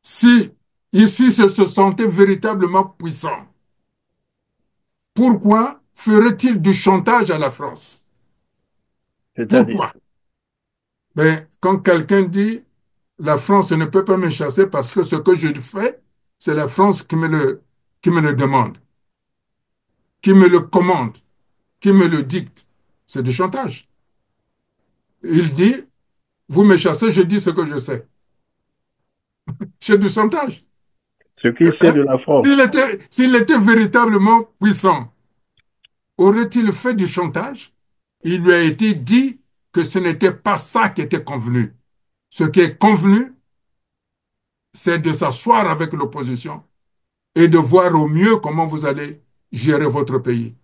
Si ici se sentait véritablement puissant, pourquoi ferait-il du chantage à la France? C'est-à-dire, Pourquoi? Ben, quand quelqu'un dit la France ne peut pas me chasser parce que ce que je fais, c'est la France qui me le demande, qui me le commande, qui me le dicte. C'est du chantage. Il dit, vous me chassez, je dis ce que je sais. C'est du chantage. ce qu'il sait Hein? de la France, S'il était véritablement puissant, aurait-il fait du chantage? Il lui a été dit que ce n'était pas ça qui était convenu. Ce qui est convenu, c'est de s'asseoir avec l'opposition et de voir au mieux comment vous allez gérer votre pays.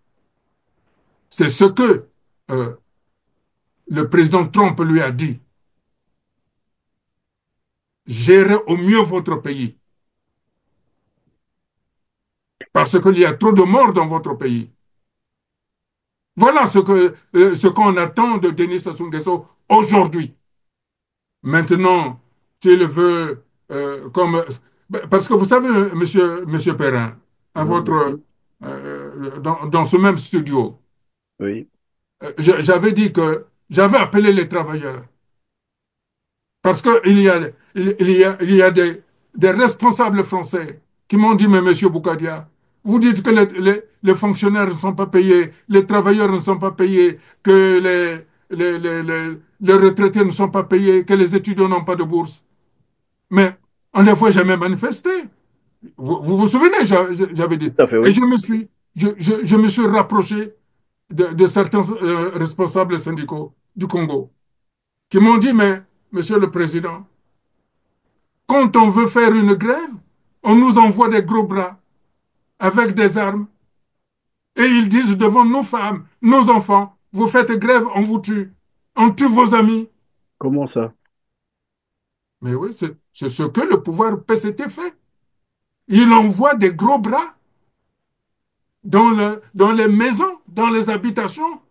C'est ce que euh, le président Trump lui a dit. Gérez au mieux votre pays. Parce qu'il y a trop de morts dans votre pays. Voilà ce qu'on attend de Denis Sassou Nguesso aujourd'hui. Maintenant, s'il veut, comme, parce que vous savez, monsieur Perrin, à votre, monsieur. dans ce même studio, Oui. j'avais dit que j'avais appelé les travailleurs. Parce qu'il y a des responsables français qui m'ont dit, mais monsieur Boukadia, vous dites que les fonctionnaires ne sont pas payés, les travailleurs ne sont pas payés, que les retraités ne sont pas payés, que les étudiants n'ont pas de bourse. Mais on des fois, j'ai même manifesté. Vous souvenez, j'avais dit. Tout à fait, Et oui. je me suis rapproché de certains responsables syndicaux du Congo qui m'ont dit, mais monsieur le président, quand on veut faire une grève, on nous envoie des gros bras avec des armes et ils disent devant nos femmes, nos enfants, vous faites grève, on vous tue. On tue vos amis. Comment ça? Mais oui, c'est ce que le pouvoir PCT fait. Il envoie des gros bras dans les maisons, dans les habitations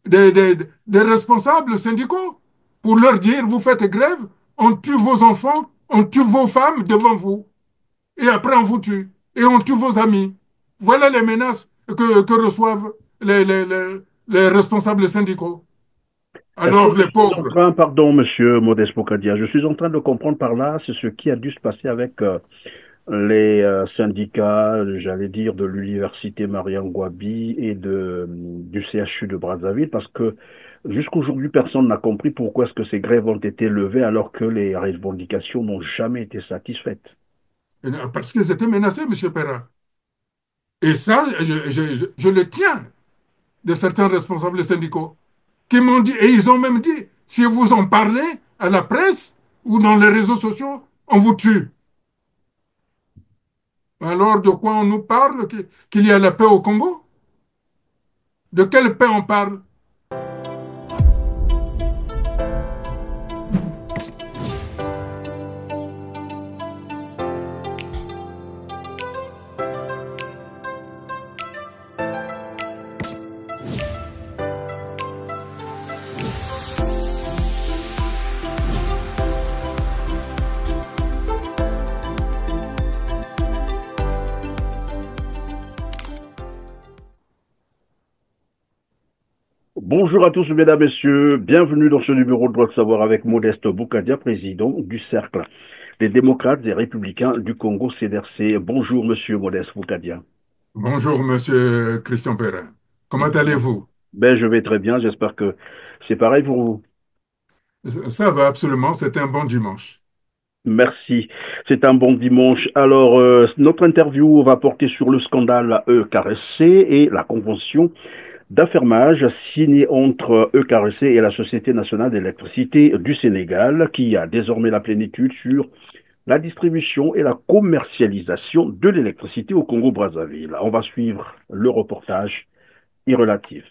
des responsables syndicaux pour leur dire, vous faites grève, on tue vos enfants, on tue vos femmes devant vous. Et après on vous tue. Et on tue vos amis. Voilà les menaces que reçoivent les responsables syndicaux. Est-ce que Alors je les suis en pauvres, train, pardon, monsieur Modeste Bokadia, je suis en train de comprendre par là, c'est ce qui a dû se passer avec les syndicats, j'allais dire, de l'université Mariam Gouabi et du CHU de Brazzaville, parce que jusqu'aujourd'hui, personne n'a compris pourquoi est-ce que ces grèves ont été levées alors que les revendications n'ont jamais été satisfaites. parce qu'ils étaient menacés, M. Perrin. Et ça, je le tiens de certains responsables syndicaux qui m'ont dit, et ils ont même dit, si vous en parlez à la presse ou dans les réseaux sociaux, on vous tue. Alors de quoi on nous parle qu'il y a la paix au Congo? De quelle paix on parle? Bonjour à tous, mesdames, messieurs. Bienvenue dans ce numéro de Droit de Savoir avec Modeste Boukadia, président du Cercle des démocrates et républicains du Congo CDRC. Bonjour, monsieur Modeste Boukadia. Bonjour, monsieur Christian Perrin. Comment allez-vous? Ben, je vais très bien. J'espère que c'est pareil pour vous. Ça va absolument, c'était un bon dimanche. Merci. C'est un bon dimanche. Alors, notre interview va porter sur le scandale EKRC et la convention d'affermage signée entre EKRC et la Société nationale d'électricité du Sénégal, qui a désormais la plénitude sur la distribution et la commercialisation de l'électricité au Congo-Brazzaville. On va suivre le reportage irrelatif.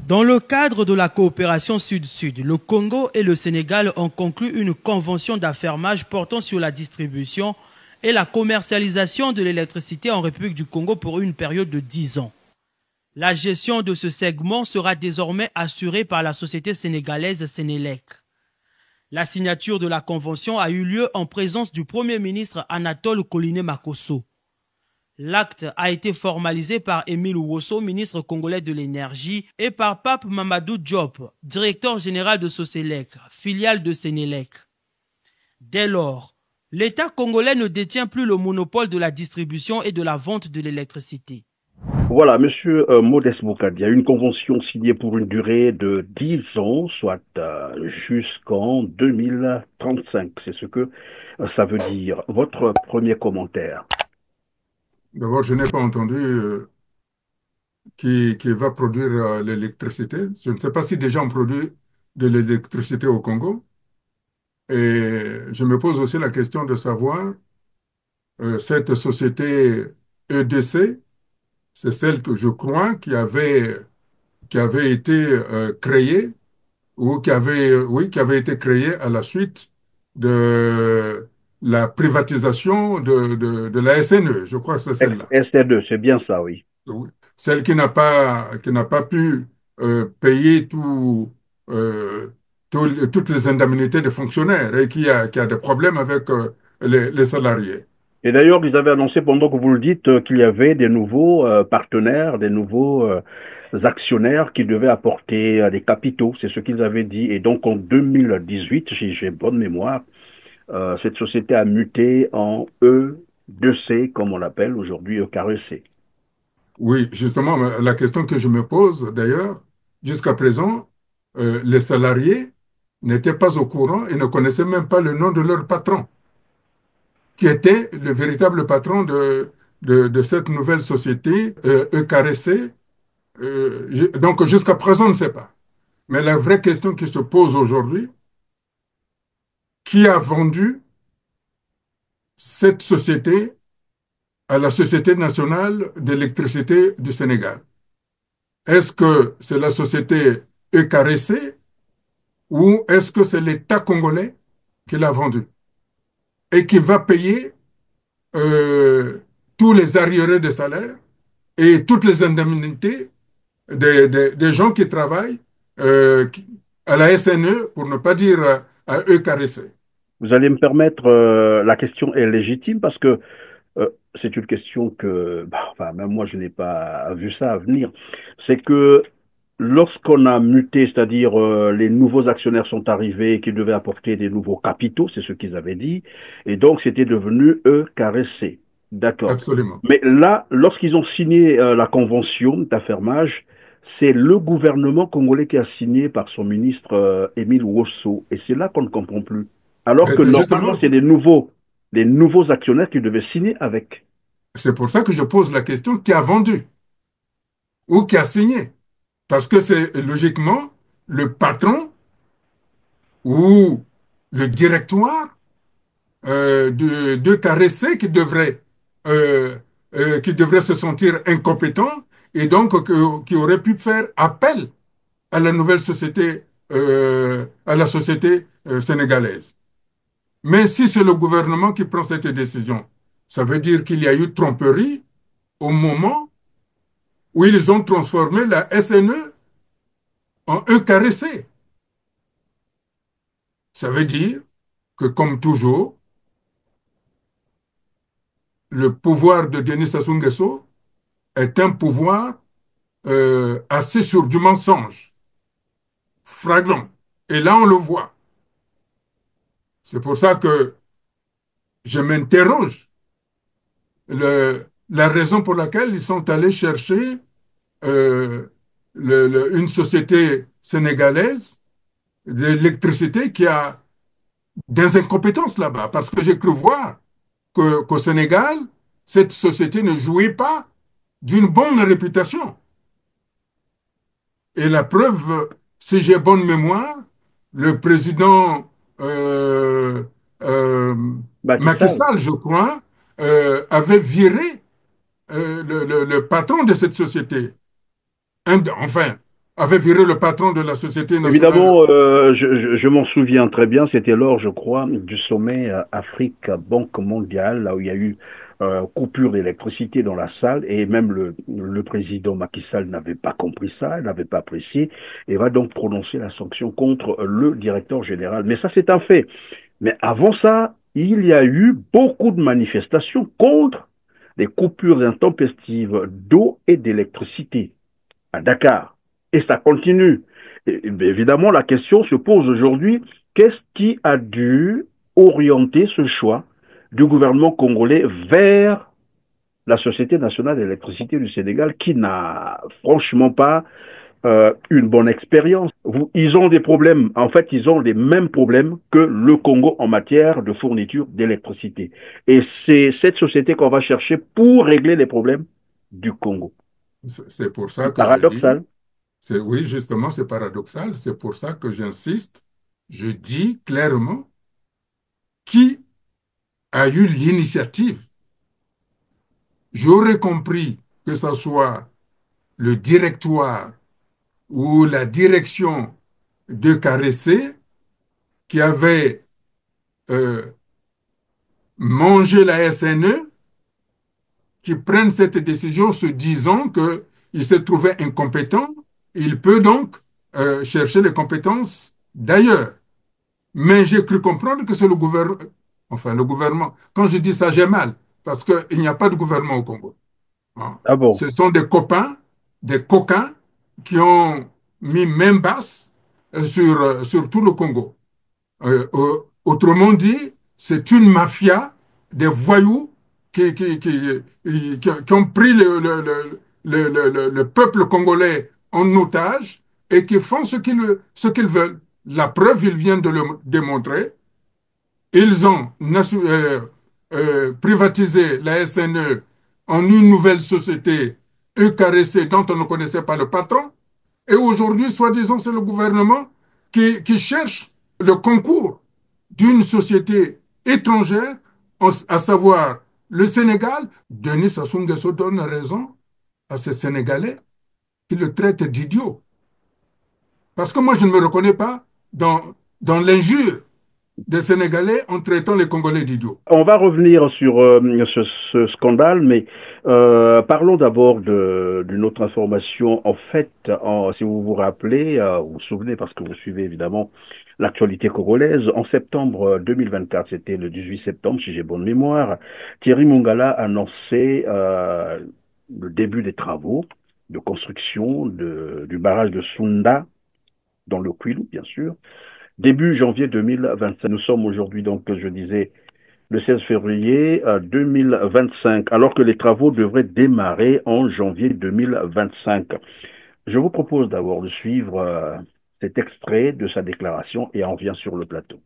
Dans le cadre de la coopération Sud-Sud, le Congo et le Sénégal ont conclu une convention d'affermage portant sur la distribution et la commercialisation de l'électricité en République du Congo pour une période de 10 ans. La gestion de ce segment sera désormais assurée par la société sénégalaise Sénélec. La signature de la convention a eu lieu en présence du Premier ministre Anatole Koliné-Makosso. L'acte a été formalisé par Émile Ouosso, ministre congolais de l'énergie, et par Pape Mamadou Diop, directeur général de Soselec, filiale de Sénélec. Dès lors, l'État congolais ne détient plus le monopole de la distribution et de la vente de l'électricité. Voilà, Monsieur Modeste Boukadia, une convention signée pour une durée de 10 ans, soit jusqu'en 2035. C'est ce que ça veut dire. Votre premier commentaire? D'abord, je n'ai pas entendu qui va produire l'électricité. Je ne sais pas si déjà on produit de l'électricité au Congo. Et je me pose aussi la question de savoir, cette société EDC, c'est celle que je crois qui avait été créée ou qui avait, oui, qui avait été créée à la suite de la privatisation de la SNE. Je crois que c'est celle-là. ST2, c'est bien ça, oui. Oui. Celle qui n'a pas pu payer toutes les indemnités des fonctionnaires et qui a des problèmes avec les salariés. Et d'ailleurs, ils avaient annoncé, pendant que vous le dites, qu'il y avait des nouveaux partenaires, des nouveaux actionnaires qui devaient apporter des capitaux. C'est ce qu'ils avaient dit. Et donc, en 2018, si j'ai bonne mémoire, cette société a muté en E2C, comme on l'appelle aujourd'hui, EKRC. Oui, justement, la question que je me pose d'ailleurs, jusqu'à présent, les salariés n'étaient pas au courant et ne connaissaient même pas le nom de leur patron, qui était le véritable patron de cette nouvelle société, EKRC. Donc jusqu'à présent, on ne sait pas. Mais la vraie question qui se pose aujourd'hui, qui a vendu cette société à la Société nationale d'électricité du Sénégal? Est-ce que c'est la société EKRC ou est-ce que c'est l'État congolais qui l'a vendu et qui va payer euh, tous les arriérés de salaire et toutes les indemnités des gens qui travaillent à la SNE, pour ne pas dire à EKRC? Vous allez me permettre, la question est légitime parce que euh, c'est une question que, bah, enfin, même moi, je n'ai pas vu ça à venir. C'est que lorsqu'on a muté, c'est-à-dire les nouveaux actionnaires sont arrivés qui devaient apporter des nouveaux capitaux, c'est ce qu'ils avaient dit, et donc c'était devenu E carré C. D'accord. Absolument. Mais là, lorsqu'ils ont signé la convention d'affermage, c'est le gouvernement congolais qui a signé par son ministre Émile Ouosso. Et c'est là qu'on ne comprend plus. Alors Et que c'est normalement, justement, c'est les nouveaux actionnaires qui devaient signer avec. c'est pour ça que je pose la question qui a vendu ou qui a signé. Parce que c'est logiquement le patron ou le directoire de caresser qui devrait se sentir incompétent et donc qui aurait pu faire appel à la nouvelle société, à la société sénégalaise. Mais si c'est le gouvernement qui prend cette décision, ça veut dire qu'il y a eu tromperie au moment où ils ont transformé la SNE en EKRC. Ça veut dire que, comme toujours, le pouvoir de Denis Sassou Nguesso est un pouvoir assis sur du mensonge, flagrant. Et là, on le voit. C'est pour ça que je m'interroge la raison pour laquelle ils sont allés chercher euh, une société sénégalaise d'électricité qui a des incompétences là-bas. Parce que j'ai cru voir qu'au Sénégal, cette société ne jouait pas d'une bonne réputation. Et la preuve, si j'ai bonne mémoire, le président euh, euh, Macky Macky Sall. Sall, je crois, avait viré le patron de cette société. Enfin, avait viré le patron de la Société nationale. Évidemment, je m'en souviens très bien. C'était lors, je crois, du sommet Afrique-Banque mondiale, là où il y a eu coupure d'électricité dans la salle, et même le président Macky Sall n'avait pas compris ça, il n'avait pas apprécié, et va donc prononcer la sanction contre le directeur général. Mais ça, c'est un fait. Mais avant ça, il y a eu beaucoup de manifestations contre les coupures intempestives d'eau et d'électricité à Dakar. Et ça continue. Et, évidemment, la question se pose aujourd'hui, qu'est-ce qui a dû orienter ce choix du gouvernement congolais vers la Société nationale d'électricité du Sénégal, qui n'a franchement pas une bonne expérience. Ils ont des problèmes, en fait, ils ont les mêmes problèmes que le Congo en matière de fourniture d'électricité. Et c'est cette société qu'on va chercher pour régler les problèmes du Congo. C'est pour ça C'est que je dis, paradoxal. oui, justement, c'est paradoxal. C'est pour ça que j'insiste. Je dis clairement qui a eu l'initiative. J'aurais compris que ce soit le directoire ou la direction de Caressé qui avait euh, mangé la SNE, qui prennent cette décision se disant qu'il s'est trouvé incompétent, il peut donc chercher les compétences d'ailleurs. Mais j'ai cru comprendre que c'est le gouvernement, enfin le gouvernement. Quand je dis ça, j'ai mal, parce qu'il n'y a pas de gouvernement au Congo. Hein. Ah bon? Ce sont des copains, des coquins qui ont mis main basse sur tout le Congo. Autrement dit, c'est une mafia des voyous qui ont pris le peuple congolais en otage et qui font ce qu'ils veulent. La preuve, ils viennent de le démontrer. Ils ont privatisé la SNE en une nouvelle société, EKRC, dont on ne connaissait pas le patron. Et aujourd'hui, soi-disant, c'est le gouvernement qui cherche le concours d'une société étrangère, à savoir le Sénégal. Denis Sassou Nguesso donne raison à ces Sénégalais qui le traitent d'idiot. Parce que moi, je ne me reconnais pas dans l'injure des Sénégalais en traitant les Congolais d'idiots. On va revenir sur ce scandale, mais parlons d'abord d'une autre information. En fait, si vous vous rappelez, vous vous souvenez, parce que vous suivez évidemment l'actualité congolaise, en septembre 2024, c'était le 18 septembre, si j'ai bonne mémoire, Thierry Mongala annonçait le début des travaux de construction du barrage de Sunda, dans le Kwilu, bien sûr, début janvier 2025. Nous sommes aujourd'hui, donc, je disais, le 16 février 2025, alors que les travaux devraient démarrer en janvier 2025. Je vous propose d'abord de suivre cet extrait de sa déclaration et on revient sur le plateau.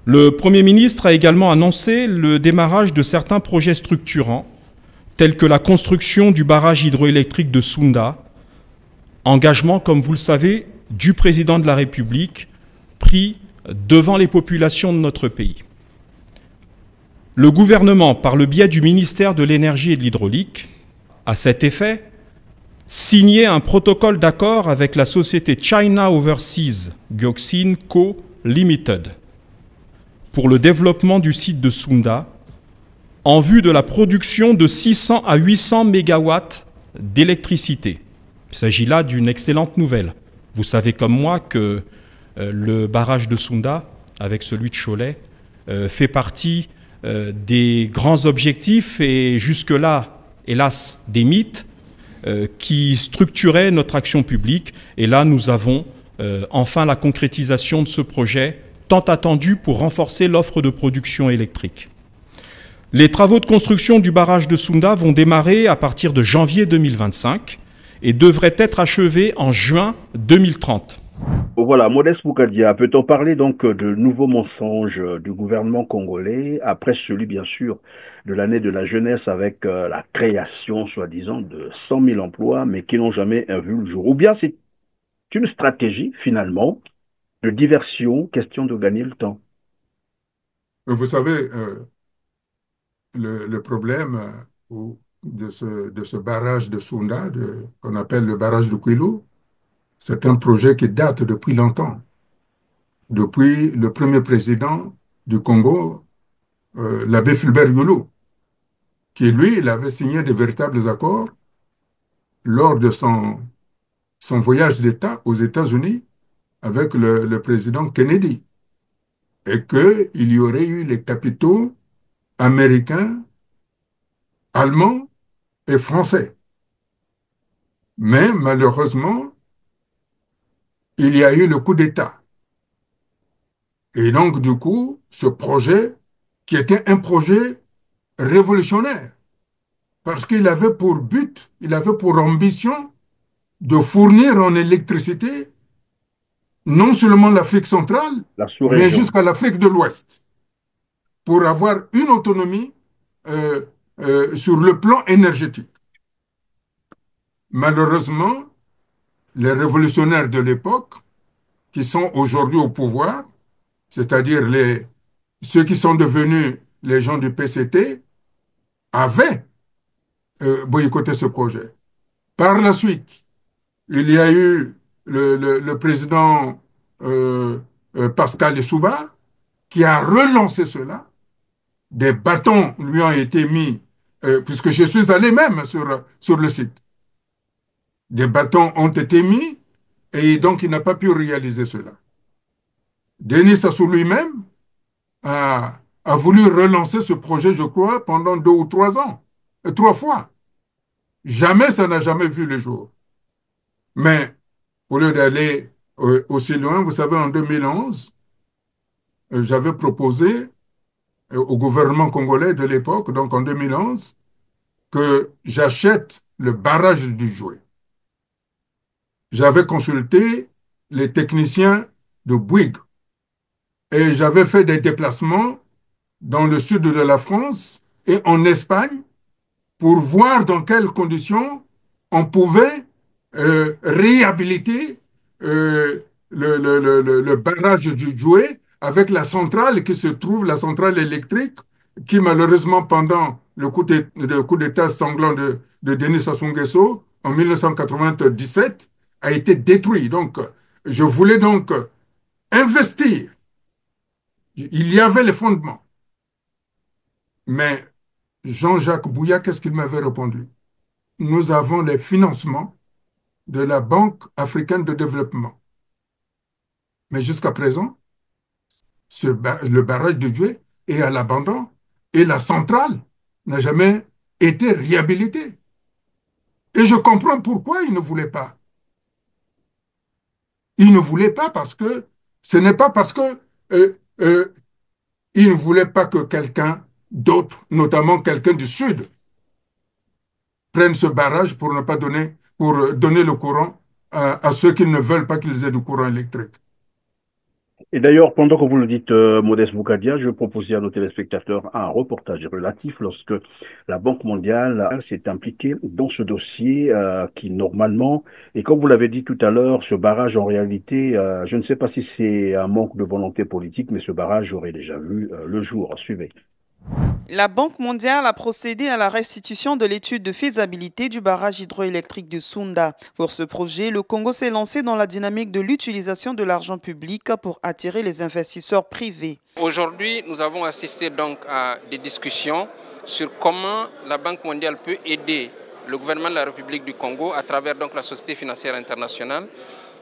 Le Premier ministre a également annoncé le démarrage de certains projets structurants, tels que la construction du barrage hydroélectrique de Sunda, engagement, comme vous le savez, du président de la République, pris devant les populations de notre pays. Le gouvernement, par le biais du ministère de l'Énergie et de l'Hydraulique, à cet effet, signait un protocole d'accord avec la société China Overseas Gyoxin Co. Limited pour le développement du site de Sunda en vue de la production de 600 à 800 mégawatts d'électricité. Il s'agit là d'une excellente nouvelle. Vous savez comme moi que le barrage de Sunda, avec celui de Cholet, fait partie des grands objectifs et jusque-là, hélas, des mythes qui structuraient notre action publique. Et là, nous avons enfin la concrétisation de ce projet tant attendu pour renforcer l'offre de production électrique. Les travaux de construction du barrage de Sunda vont démarrer à partir de janvier 2025 et devraient être achevés en juin 2030. Voilà, Modeste Boukadia, peut-on parler donc de nouveaux mensonges du gouvernement congolais, après celui bien sûr de l'année de la jeunesse avec la création soi-disant de 100 000 emplois, mais qui n'ont jamais vu le jour? Ou bien c'est une stratégie finalement de diversion, question de gagner le temps? Vous savez, le problème de ce barrage de Sunda, qu'on appelle le barrage de Kwilu, C'est un projet qui date depuis longtemps, depuis le premier président du Congo, l'abbé Fulbert Yulu, qui lui, il avait signé de véritables accords lors de son voyage d'État aux États-Unis avec le président Kennedy, et qu'il y aurait eu les capitaux américains, allemands et français. Mais malheureusement, il y a eu le coup d'État. Et donc, du coup, ce projet, qui était un projet révolutionnaire, parce qu'il avait pour but, il avait pour ambition de fournir en électricité non seulement l'Afrique centrale, La mais sous-région. jusqu'à l'Afrique de l'Ouest, pour avoir une autonomie euh, sur le plan énergétique. Malheureusement, les révolutionnaires de l'époque, qui sont aujourd'hui au pouvoir, c'est-à-dire ceux qui sont devenus les gens du PCT, avaient boycotté ce projet. Par la suite, il y a eu le président Pascal Lissouba qui a relancé cela. Des bâtons lui ont été mis, puisque je suis allé même sur le site. Des bâtons ont été mis et donc il n'a pas pu réaliser cela. Denis Sassou lui-même a voulu relancer ce projet, je crois, pendant 2 ou 3 ans, 3 fois. Jamais, ça n'a jamais vu le jour. Mais au lieu d'aller aussi loin, vous savez, en 2011, j'avais proposé au gouvernement congolais de l'époque, donc en 2011, que j'achète le barrage du Jouet. J'avais consulté les techniciens de Bouygues et j'avais fait des déplacements dans le sud de la France et en Espagne pour voir dans quelles conditions on pouvait réhabiliter le barrage du Djoué avec la centrale qui se trouve, la centrale électrique, qui malheureusement pendant le coup d'État sanglant de Denis Sassou Nguesso en 1997 a été détruit. Donc, je voulais donc investir. Il y avait les fondements. Mais Jean-Jacques Bouya, qu'est-ce qu'il m'avait répondu? Nous avons les financements de la Banque africaine de développement. Mais jusqu'à présent, le barrage de Djoué est à l'abandon et la centrale n'a jamais été réhabilitée. Et je comprends pourquoi il ne voulait pas. Il ne voulait pas parce que ce n'est pas parce que euh, euh, il ne voulait pas que quelqu'un d'autre, notamment quelqu'un du Sud, prenne ce barrage pour ne pas donner, pour donner le courant à ceux qui ne veulent pas qu'ils aient du courant électrique. Et d'ailleurs, pendant que vous le dites, Modeste Boukadia, je proposais à nos téléspectateurs un reportage relatif lorsque la Banque mondiale s'est impliquée dans ce dossier qui normalement, et comme vous l'avez dit tout à l'heure, ce barrage en réalité, je ne sais pas si c'est un manque de volonté politique, mais ce barrage aurait déjà vu le jour. Suivez. La Banque mondiale a procédé à la restitution de l'étude de faisabilité du barrage hydroélectrique de Sunda. Pour ce projet, le Congo s'est lancé dans la dynamique de l'utilisation de l'argent public pour attirer les investisseurs privés. Aujourd'hui, nous avons assisté donc à des discussions sur comment la Banque mondiale peut aider le gouvernement de la République du Congo à travers donc la Société financière internationale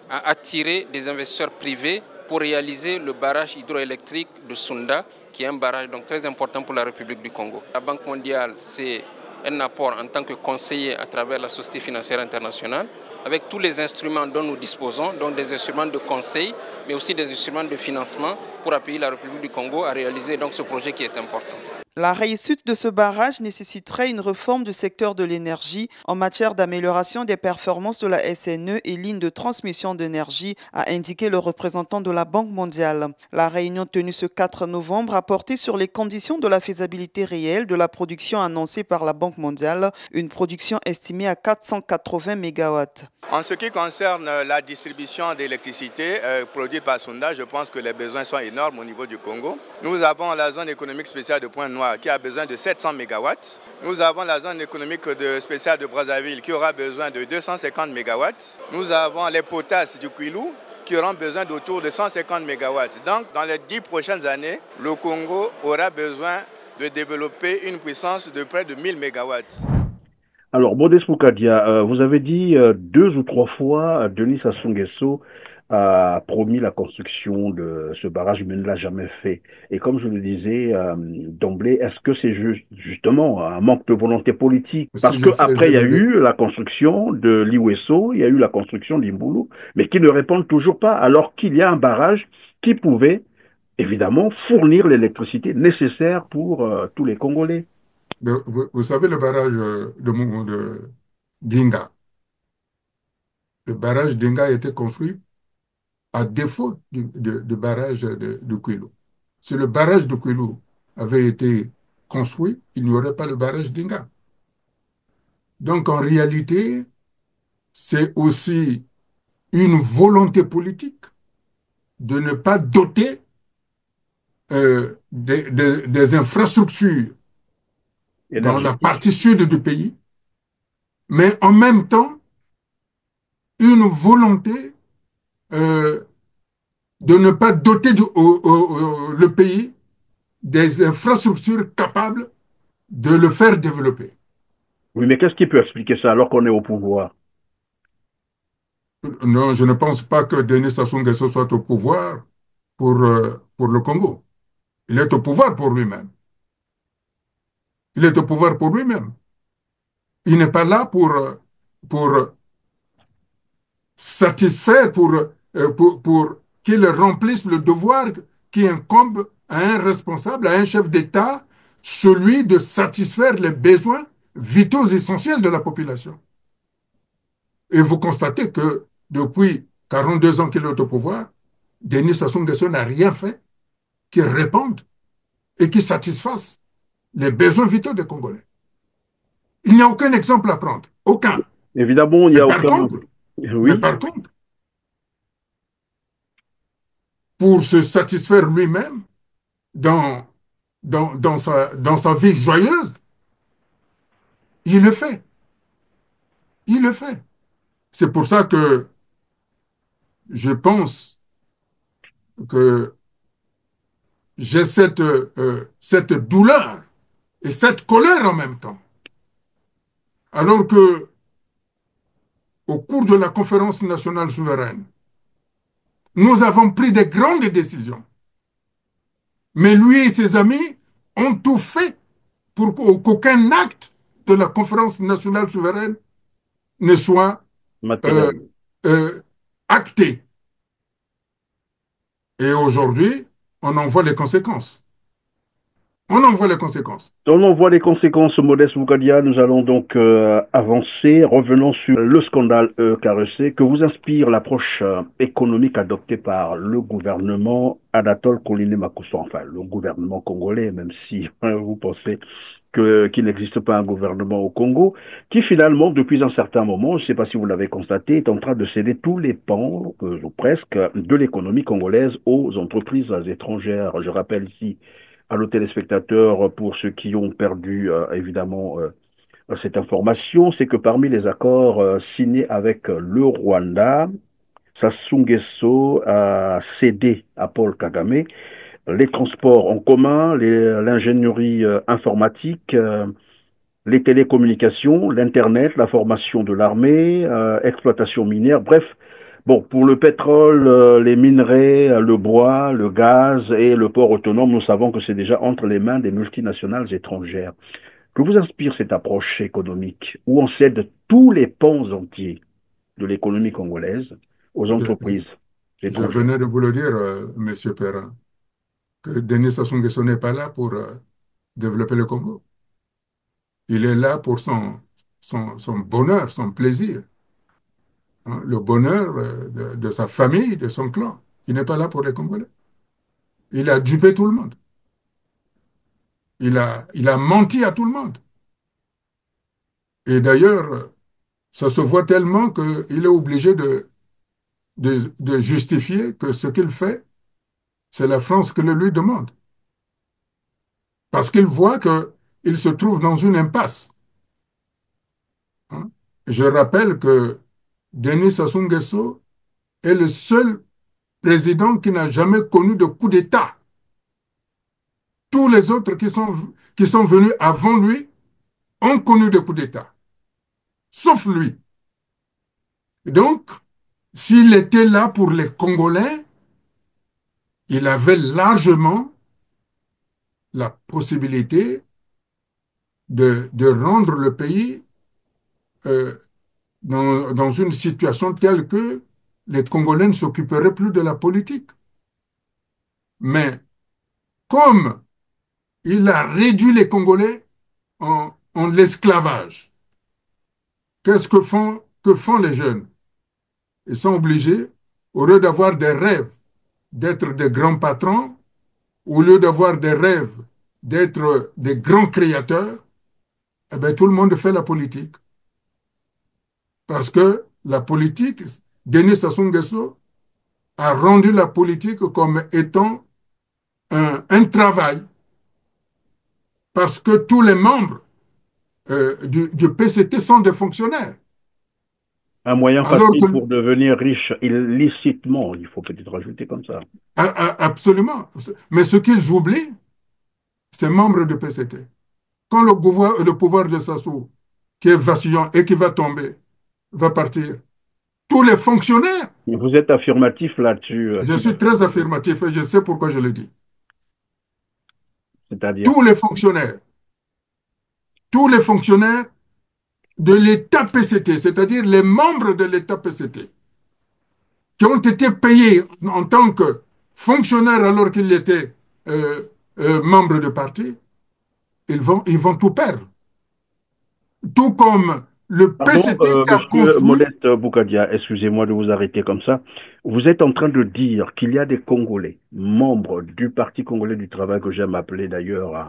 à attirer des investisseurs privés pour réaliser le barrage hydroélectrique de Sunda, qui est un barrage donc très important pour la République du Congo. La Banque mondiale, c'est un apport en tant que conseiller à travers la Société financière internationale, avec tous les instruments dont nous disposons, donc des instruments de conseil, mais aussi des instruments de financement pour appuyer la République du Congo à réaliser donc ce projet qui est important. La réussite de ce barrage nécessiterait une réforme du secteur de l'énergie en matière d'amélioration des performances de la SNE et lignes de transmission d'énergie, a indiqué le représentant de la Banque mondiale. La réunion tenue ce 4 novembre a porté sur les conditions de la faisabilité réelle de la production annoncée par la Banque mondiale, une production estimée à 480 MW. En ce qui concerne la distribution d'électricité produite par Sunda, je pense que les besoins sont énormes au niveau du Congo. Nous avons la zone économique spéciale de Pointe-Noire chinois qui a besoin de 700 mégawatts. Nous avons la zone économique spéciale de Brazzaville qui aura besoin de 250 mégawatts. Nous avons les potasses du Kwilu qui auront besoin d'autour de 150 mégawatts. Donc, dans les 10 prochaines années, le Congo aura besoin de développer une puissance de près de 1000 mégawatts. Alors, Modeste Moukadia, vous avez dit 2 ou 3 fois, Denis Sassou Nguesso a promis la construction de ce barrage, mais ne l'a jamais fait. Et comme je le disais d'emblée, est-ce que c'est justement un manque de volonté politique? Parce qu'après, il y a eu la construction de l'Iweso, il y a eu la construction d'Imbulu, mais qui ne répondent toujours pas, alors qu'il y a un barrage qui pouvait, évidemment, fournir l'électricité nécessaire pour tous les Congolais. Vous savez le barrage de Dinga. Le barrage Dinga a été construit à défaut du barrage de Kwilu. Si le barrage de Kwilu avait été construit, il n'y aurait pas le barrage d'Inga. Donc en réalité, c'est aussi une volonté politique de ne pas doter des infrastructures dans la partie sud du pays, mais en même temps, une volonté de ne pas doter le pays des infrastructures capables de le faire développer. Oui, mais qu'est-ce qui peut expliquer ça alors qu'on est au pouvoir? Non, je ne pense pas que Denis Sassou Nguesso soit au pouvoir pour le Congo. Il est au pouvoir pour lui-même. Il est au pouvoir pour lui-même. Il n'est pas là pour satisfaire, pour qu'il remplisse le devoir qui incombe à un responsable, à un chef d'État, celui de satisfaire les besoins vitaux essentiels de la population. Et vous constatez que depuis 42 ans qu'il est au pouvoir, Denis Sassou Nguesso n'a rien fait qui réponde et qui satisfasse les besoins vitaux des Congolais. Il n'y a aucun exemple à prendre. Aucun. Évidemment, il n'y a aucun. Oui. Mais par contre, pour se satisfaire lui-même dans sa vie joyeuse, il le fait. Il le fait. C'est pour ça que je pense que j'ai cette douleur et cette colère en même temps. Alors que, au cours de la conférence nationale souveraine, nous avons pris de grandes décisions. Mais lui et ses amis ont tout fait pour qu'aucun acte de la conférence nationale souveraine ne soit acté. Et aujourd'hui, on en voit les conséquences. On en voit les conséquences. On en voit les conséquences, Modeste Moukadia. Nous allons donc avancer. Revenons sur le scandale EKRC. Que vous inspire l'approche économique adoptée par le gouvernement Anatole Kouliné-Makosso, enfin le gouvernement congolais, même si vous pensez qu'il n'existe pas un gouvernement au Congo, qui finalement, depuis un certain moment, je ne sais pas si vous l'avez constaté, est en train de céder tous les pans, ou presque, de l'économie congolaise aux entreprises étrangères. Je rappelle ici à nos téléspectateurs, pour ceux qui ont perdu évidemment cette information, c'est que parmi les accords signés avec le Rwanda, Sassou Nguesso a cédé à Paul Kagame les transports en commun, l'ingénierie informatique, les télécommunications, l'Internet, la formation de l'armée, exploitation minière, bref. Bon, pour le pétrole, les minerais, le bois, le gaz et le port autonome, nous savons que c'est déjà entre les mains des multinationales étrangères. Que vous inspire cette approche économique où on cède tous les pans entiers de l'économie congolaise aux entreprises étrangères? Je venais de vous le dire, Monsieur Perrin, que Denis Sassou Nguesso n'est pas là pour développer le Congo. Il est là pour son bonheur, son plaisir. Hein, le bonheur de sa famille, de son clan. Il n'est pas là pour les Congolais. Il a dupé tout le monde. Il a menti à tout le monde. Et d'ailleurs, ça se voit tellement qu'il est obligé de justifier que ce qu'il fait, c'est la France qui le lui demande. parce qu'il voit qu'il se trouve dans une impasse. Hein. Je rappelle que Denis Sassou Nguesso est le seul président qui n'a jamais connu de coup d'État. Tous les autres qui sont venus avant lui ont connu des coups d'État, sauf lui. Et donc, s'il était là pour les Congolais, il avait largement la possibilité de rendre le pays euh, dans une situation telle que les Congolais ne s'occuperaient plus de la politique. Mais comme il a réduit les Congolais en l'esclavage, que font les jeunes? Ils sont obligés, au lieu d'avoir des rêves d'être des grands patrons, au lieu d'avoir des rêves d'être des grands créateurs, eh bien, tout le monde fait la politique. Parce que la politique, Denis Sassou Nguesso a rendu la politique comme étant un travail, parce que tous les membres du PCT sont des fonctionnaires. Un moyen Alors facile que, pour devenir riche illicitement, il faut peut-être rajouter comme ça. absolument. Mais ce qu'ils oublient, c'est membres du PCT. Quand le pouvoir de Sassou, qui est vacillant et qui va tomber, va partir, tous les fonctionnaires, Vous êtes affirmatif là-dessus, je qui va suis très affirmatif et je sais pourquoi je le dis, c'est-à-dire. tous les fonctionnaires, tous les fonctionnaires de l'État PCT, c'est-à-dire les membres de l'État PCT, qui ont été payés en tant que fonctionnaires alors qu'ils étaient membres de parti, ils vont tout perdre. Tout comme le Pardon, PCT qui a monsieur construit. Modeste Boukadia, excusez-moi de vous arrêter comme ça. Vous êtes en train de dire qu'il y a des Congolais, membres du Parti congolais du travail, que j'aime appeler d'ailleurs,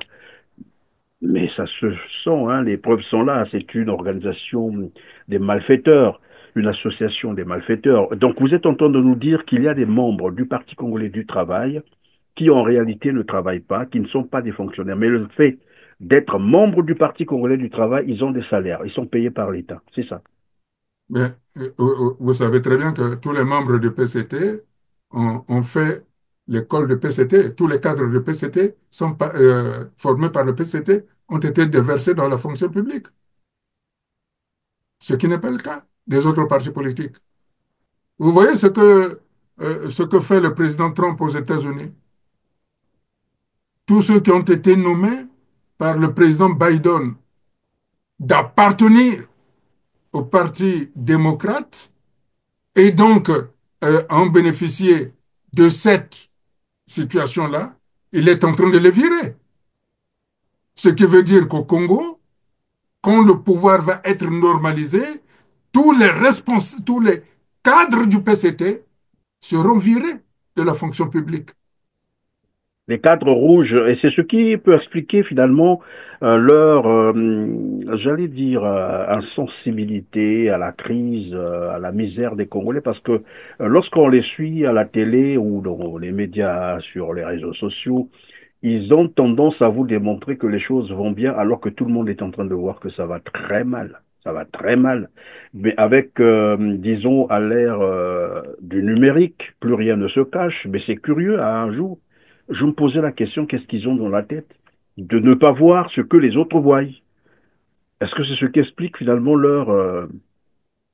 mais ça se sent, hein, les preuves sont là, c'est une organisation des malfaiteurs, une association des malfaiteurs. Donc vous êtes en train de nous dire qu'il y a des membres du Parti congolais du travail qui en réalité ne travaillent pas, qui ne sont pas des fonctionnaires. Mais le fait d'être membre du Parti congolais du travail, ils ont des salaires, ils sont payés par l'État, c'est ça. Mais vous savez très bien que tous les membres du PCT ont fait l'école de PCT. Tous les cadres de PCT sont formés par le PCT, ont été déversés dans la fonction publique, ce qui n'est pas le cas des autres partis politiques. Vous voyez ce que fait le président Trump aux États-Unis. Tous ceux qui ont été nommés par le président Biden d'appartenir au Parti démocrate et donc en bénéficier de cette situation-là, il est en train de les virer. Ce qui veut dire qu'au Congo, quand le pouvoir va être normalisé, tous les cadres du PCT seront virés de la fonction publique. Les cadres rouges, et c'est ce qui peut expliquer finalement leur, j'allais dire, insensibilité à la crise, à la misère des Congolais, parce que lorsqu'on les suit à la télé ou dans les médias, sur les réseaux sociaux, ils ont tendance à vous démontrer que les choses vont bien, alors que tout le monde est en train de voir que ça va très mal. Ça va très mal. Mais avec, disons, à l'ère du numérique, plus rien ne se cache. Mais c'est curieux, à un jour, je me posais la question, qu'est-ce qu'ils ont dans la tête? De ne pas voir ce que les autres voient. Est-ce que c'est ce qui explique finalement leur,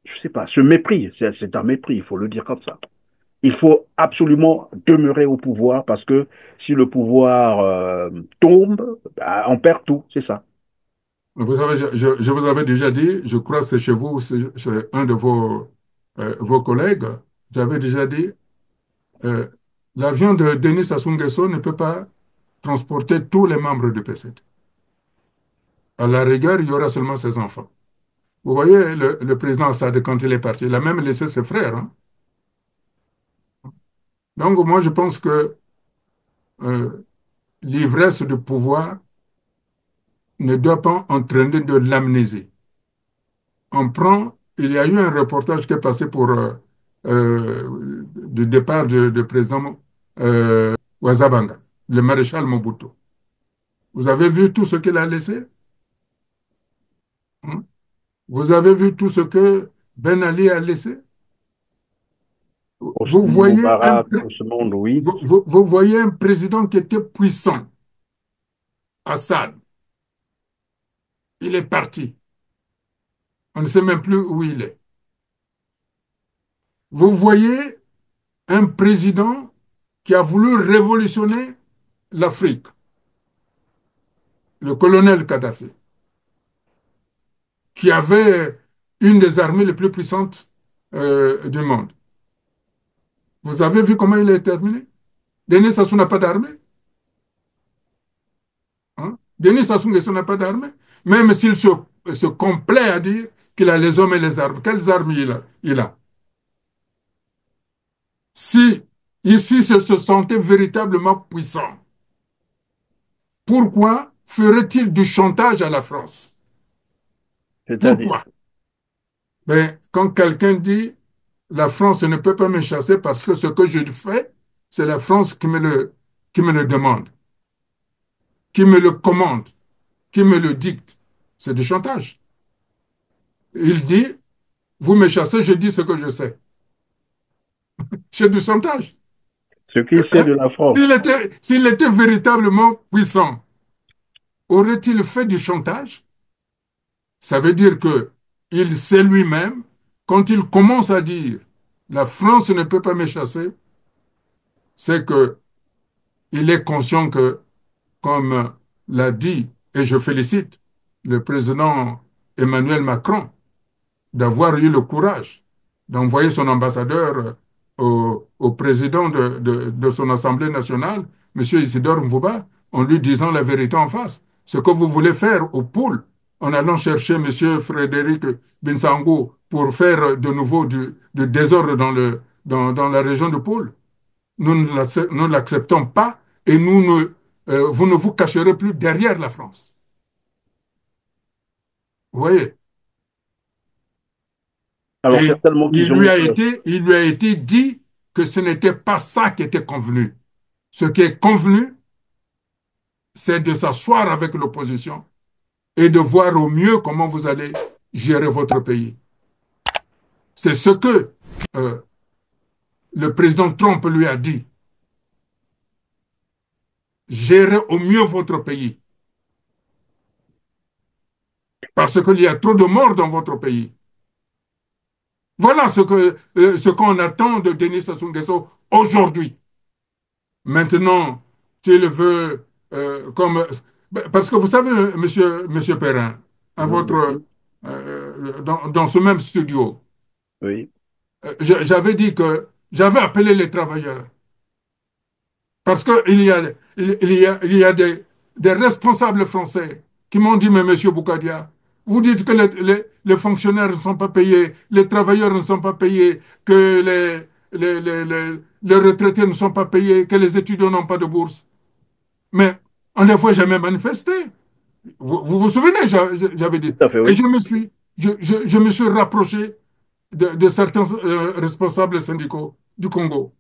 je sais pas, ce mépris? C'est un mépris, il faut le dire comme ça. Il faut absolument demeurer au pouvoir parce que si le pouvoir tombe, bah, on perd tout, c'est ça. Vous savez, je vous avais déjà dit, je crois que c'est chez vous, c'est chez un de vos collègues, j'avais déjà dit, euh, l'avion de Denis Sassou Nguesso ne peut pas transporter tous les membres du PCT. À la rigueur, il y aura seulement ses enfants. Vous voyez, le président Assad, quand il est parti, il a même laissé ses frères. Hein. Donc, moi, je pense que l'ivresse de pouvoir ne doit pas entraîner de l'amnésie. Il y a eu un reportage qui est passé pour du départ du président Ouazabanga, le maréchal Mobutu. Vous avez vu tout ce qu'il a laissé? Hein? Vous avez vu tout ce que Ben Ali a laissé? Vous Hosni voyez un, Moubarak, tout ce monde, oui. vous voyez un président qui était puissant, Assad. Il est parti. On ne sait même plus où il est. Vous voyez un président qui a voulu révolutionner l'Afrique, le colonel Kadhafi, qui avait une des armées les plus puissantes du monde. Vous avez vu comment il est terminé? Denis Sassou n'a pas d'armée. Hein? Denis Sassou Nguesso n'a pas d'armée. Même s'il se complaît à dire qu'il a les hommes et les armes. Quelles armes il a? Si ici se sentait véritablement puissant, pourquoi ferait-il du chantage à la France? C'est-à-dire, Pourquoi? Ben, quand quelqu'un dit la France ne peut pas me chasser parce que ce que je fais, c'est la France qui me le demande, qui me le commande, qui me le dicte. C'est du chantage. Il dit, vous me chassez, je dis ce que je sais. C'est du chantage. ce qu'il sait Hein? de la France. S'il était véritablement puissant, aurait-il fait du chantage? Ça veut dire que il sait lui-même, quand il commence à dire la France ne peut pas me chasser, c'est que il est conscient que, comme l'a dit, et je félicite le président Emmanuel Macron d'avoir eu le courage d'envoyer son ambassadeur au président de son Assemblée nationale, M. Isidore Mvouba, en lui disant la vérité en face. Ce que vous voulez faire au pôle, en allant chercher M. Frédéric Bensangou pour faire de nouveau du désordre dans la région de Pôle, nous ne l'acceptons pas et vous ne vous cacherez plus derrière la France. Vous voyez? Alors Et certainement qu'ils ont... il lui a été dit que ce n'était pas ça qui était convenu. Ce qui est convenu, c'est de s'asseoir avec l'opposition et de voir au mieux comment vous allez gérer votre pays. C'est ce que euh, le président Trump lui a dit. Gérez au mieux votre pays. Parce qu'il y a trop de morts dans votre pays. Voilà ce qu'on attend de Denis Sassou Nguesso aujourd'hui. Maintenant, s'il veut, comme... Parce que vous savez, monsieur Perrin, à votre, Mhm. dans ce même studio, Oui. j'avais dit que j'avais appelé les travailleurs. Parce qu'il y a des responsables français qui m'ont dit, mais monsieur Boukadia, vous dites que les fonctionnaires ne sont pas payés, les travailleurs ne sont pas payés, que les retraités ne sont pas payés, que les étudiants n'ont pas de bourse. Mais en des fois, j'ai même manifesté. Vous souvenez, j'avais dit. Tout à fait, Et oui. je me suis rapproché de certains responsables syndicaux du Congo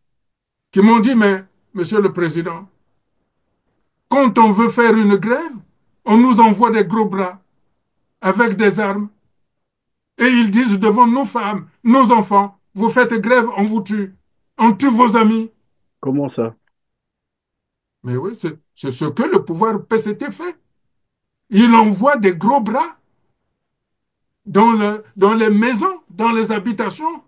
qui m'ont dit, mais monsieur le Président, quand on veut faire une grève, on nous envoie des gros bras avec des armes. Et ils disent devant nos femmes, nos enfants, vous faites grève, on vous tue. On tue vos amis. Comment ça? Mais oui, c'est ce que le pouvoir PCT fait. Il envoie des gros bras dans les maisons, dans les habitations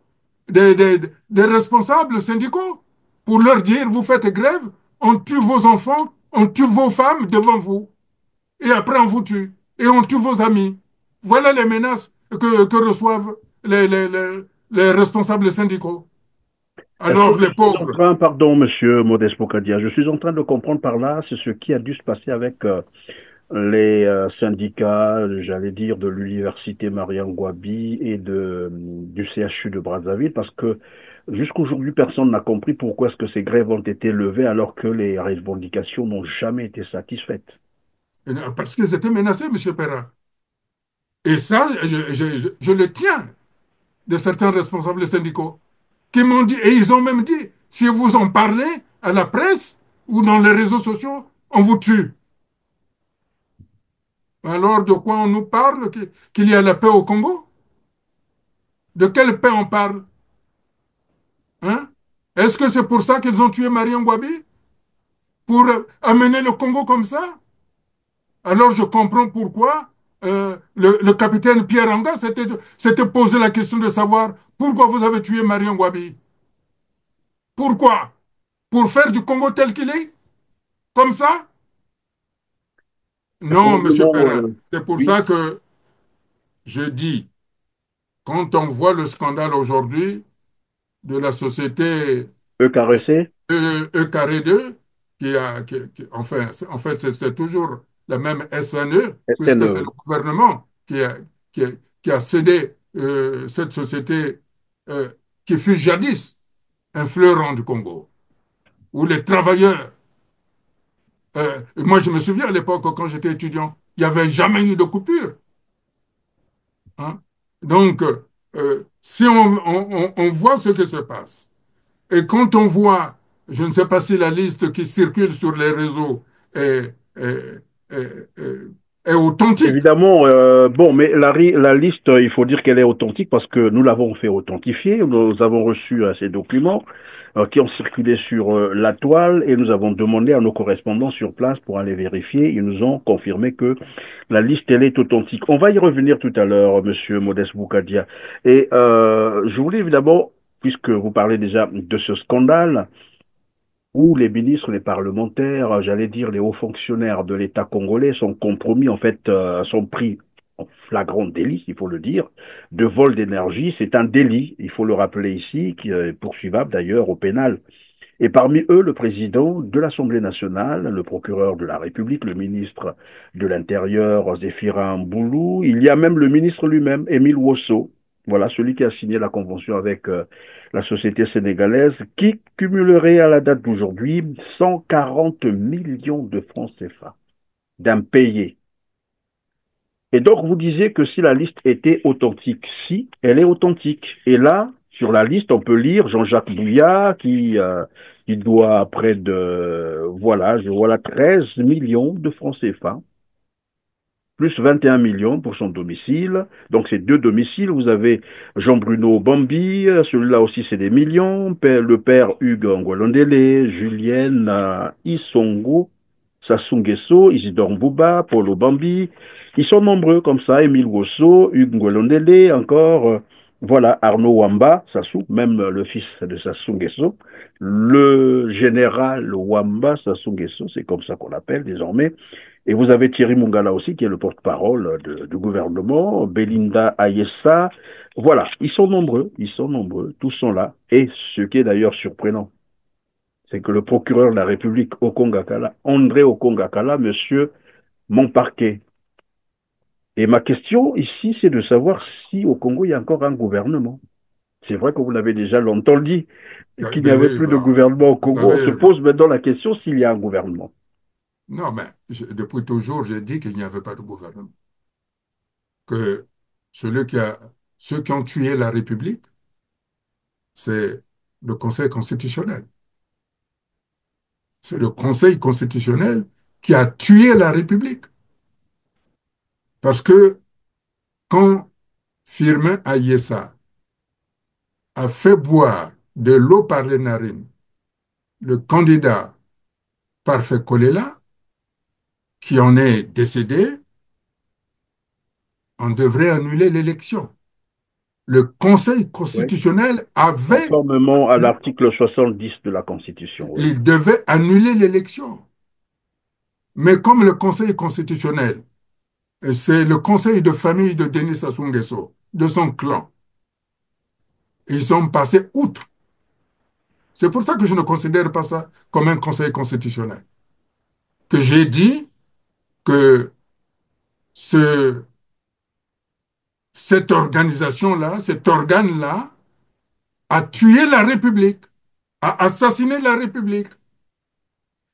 des responsables syndicaux pour leur dire, vous faites grève, on tue vos enfants, on tue vos femmes devant vous. Et après on vous tue. Et on tue vos amis. Voilà les menaces que reçoivent les responsables syndicaux. Est-ce que Alors je les suis en pauvres, train, pardon, monsieur Modeste Bokadia, je suis en train de comprendre par là, c'est ce qui a dû se passer avec les syndicats, j'allais dire, de l'université Mariam Gouabi et du CHU de Brazzaville, parce que jusqu'aujourd'hui, personne n'a compris pourquoi est-ce que ces grèves ont été levées alors que les revendications n'ont jamais été satisfaites. parce qu'ils étaient menacés, M. Perrin. Et ça, je le tiens de certains responsables syndicaux qui m'ont dit, et ils ont même dit, si vous en parlez à la presse ou dans les réseaux sociaux, on vous tue. Alors, de quoi on nous parle? Qu'il y a la paix au Congo? De quelle paix on parle? Hein? Est-ce que c'est pour ça qu'ils ont tué Marion Ngouabi? Pour amener le Congo comme ça? Alors, je comprends pourquoi le capitaine Pierre Anga s'était posé la question de savoir pourquoi vous avez tué Marion Ngouabi. Pourquoi? Pour faire du Congo tel qu'il est? Comme ça? Non, Monsieur Probablement, Perrin. C'est pour oui, ça que je dis, quand on voit le scandale aujourd'hui de la société EKRC, E carré 2, enfin, en fait, c'est toujours la même SNE, puisque SNE, c'est oui. le gouvernement qui a cédé cette société euh, qui fut jadis un fleuron du Congo, où les travailleurs, moi je me souviens à l'époque quand j'étais étudiant, il n'y avait jamais eu de coupure. Hein. Donc, si on voit ce qui se passe, et quand on voit, je ne sais pas si la liste qui circule sur les réseaux est, est- est- est- est authentique. Évidemment, bon, mais la liste, il faut dire qu'elle est authentique parce que nous l'avons fait authentifier. Nous avons reçu ces documents qui ont circulé sur la toile et nous avons demandé à nos correspondants sur place pour aller vérifier. Ils nous ont confirmé que la liste, elle est authentique. On va y revenir tout à l'heure, Monsieur Modeste Boukadia. Et je voulais évidemment, puisque vous parlez déjà de ce scandale, où les ministres, les parlementaires, j'allais dire les hauts fonctionnaires de l'État congolais sont compromis, en fait, sont pris en flagrant délit, il faut le dire, de vol d'énergie. C'est un délit, il faut le rappeler ici, qui est poursuivable d'ailleurs au pénal. Et parmi eux, le président de l'Assemblée nationale, le procureur de la République, le ministre de l'Intérieur, Zéphirin Boulou, il y a même le ministre lui-même, Émile Wosso, voilà, celui qui a signé la convention avec la société sénégalaise, qui cumulerait à la date d'aujourd'hui 140 millions de francs CFA d'impayés. Et donc, vous disiez que si la liste était authentique, si, elle est authentique. Et là, sur la liste, on peut lire Jean-Jacques Bouillard qui doit près de, voilà, je vois là 13 millions de francs CFA, plus 21 millions pour son domicile. Donc, c'est deux domiciles. Vous avez Jean-Bruno Bambi, celui-là aussi, c'est des millions. Le père Hugues Ngolondele, Julienne Isongo, Sassou Nguesso, Isidore Mbouba, Paulo Bambi. Ils sont nombreux comme ça, Émile Wosso, Hugues Ngolondele, encore, voilà, Arnaud Wamba, Sassou, même le fils de Sassou Nguesso. Le général Wamba, Sassou Nguesso, c'est comme ça qu'on l'appelle désormais. Et vous avez Thierry Mungala aussi, qui est le porte-parole du gouvernement, Belinda Ayessa. Voilà, ils sont nombreux, tous sont là. Et ce qui est d'ailleurs surprenant, c'est que le procureur de la République Okongakala, André Okongakala, monsieur mon parquet. Et ma question ici, c'est de savoir si au Congo, il y a encore un gouvernement. C'est vrai que vous l'avez déjà longtemps dit, qu'il n'y Ben avait oui, plus de bon, gouvernement au vous Congo. On se savez, pose maintenant la question s'il y a un gouvernement. non, mais depuis toujours, j'ai dit qu'il n'y avait pas de gouvernement. Que celui qui a, ceux qui ont tué la République, c'est le Conseil constitutionnel. C'est le Conseil constitutionnel qui a tué la République. Parce que quand Firmin Ayessa a fait boire de l'eau par les narines le candidat Parfait Kolela, qui en est décédé, on devrait annuler l'élection. Le Conseil Oui. constitutionnel avait, Conformément à l'article 70 de la Constitution, oui. il devait annuler l'élection. Mais comme le Conseil constitutionnel, c'est le conseil de famille de Denis Sassou Nguesso, de son clan, ils ont passé outre. C'est pour ça que je ne considère pas ça comme un conseil constitutionnel. Que j'ai dit que ce, cette organisation-là, cet organe-là, a tué la République, a assassiné la République.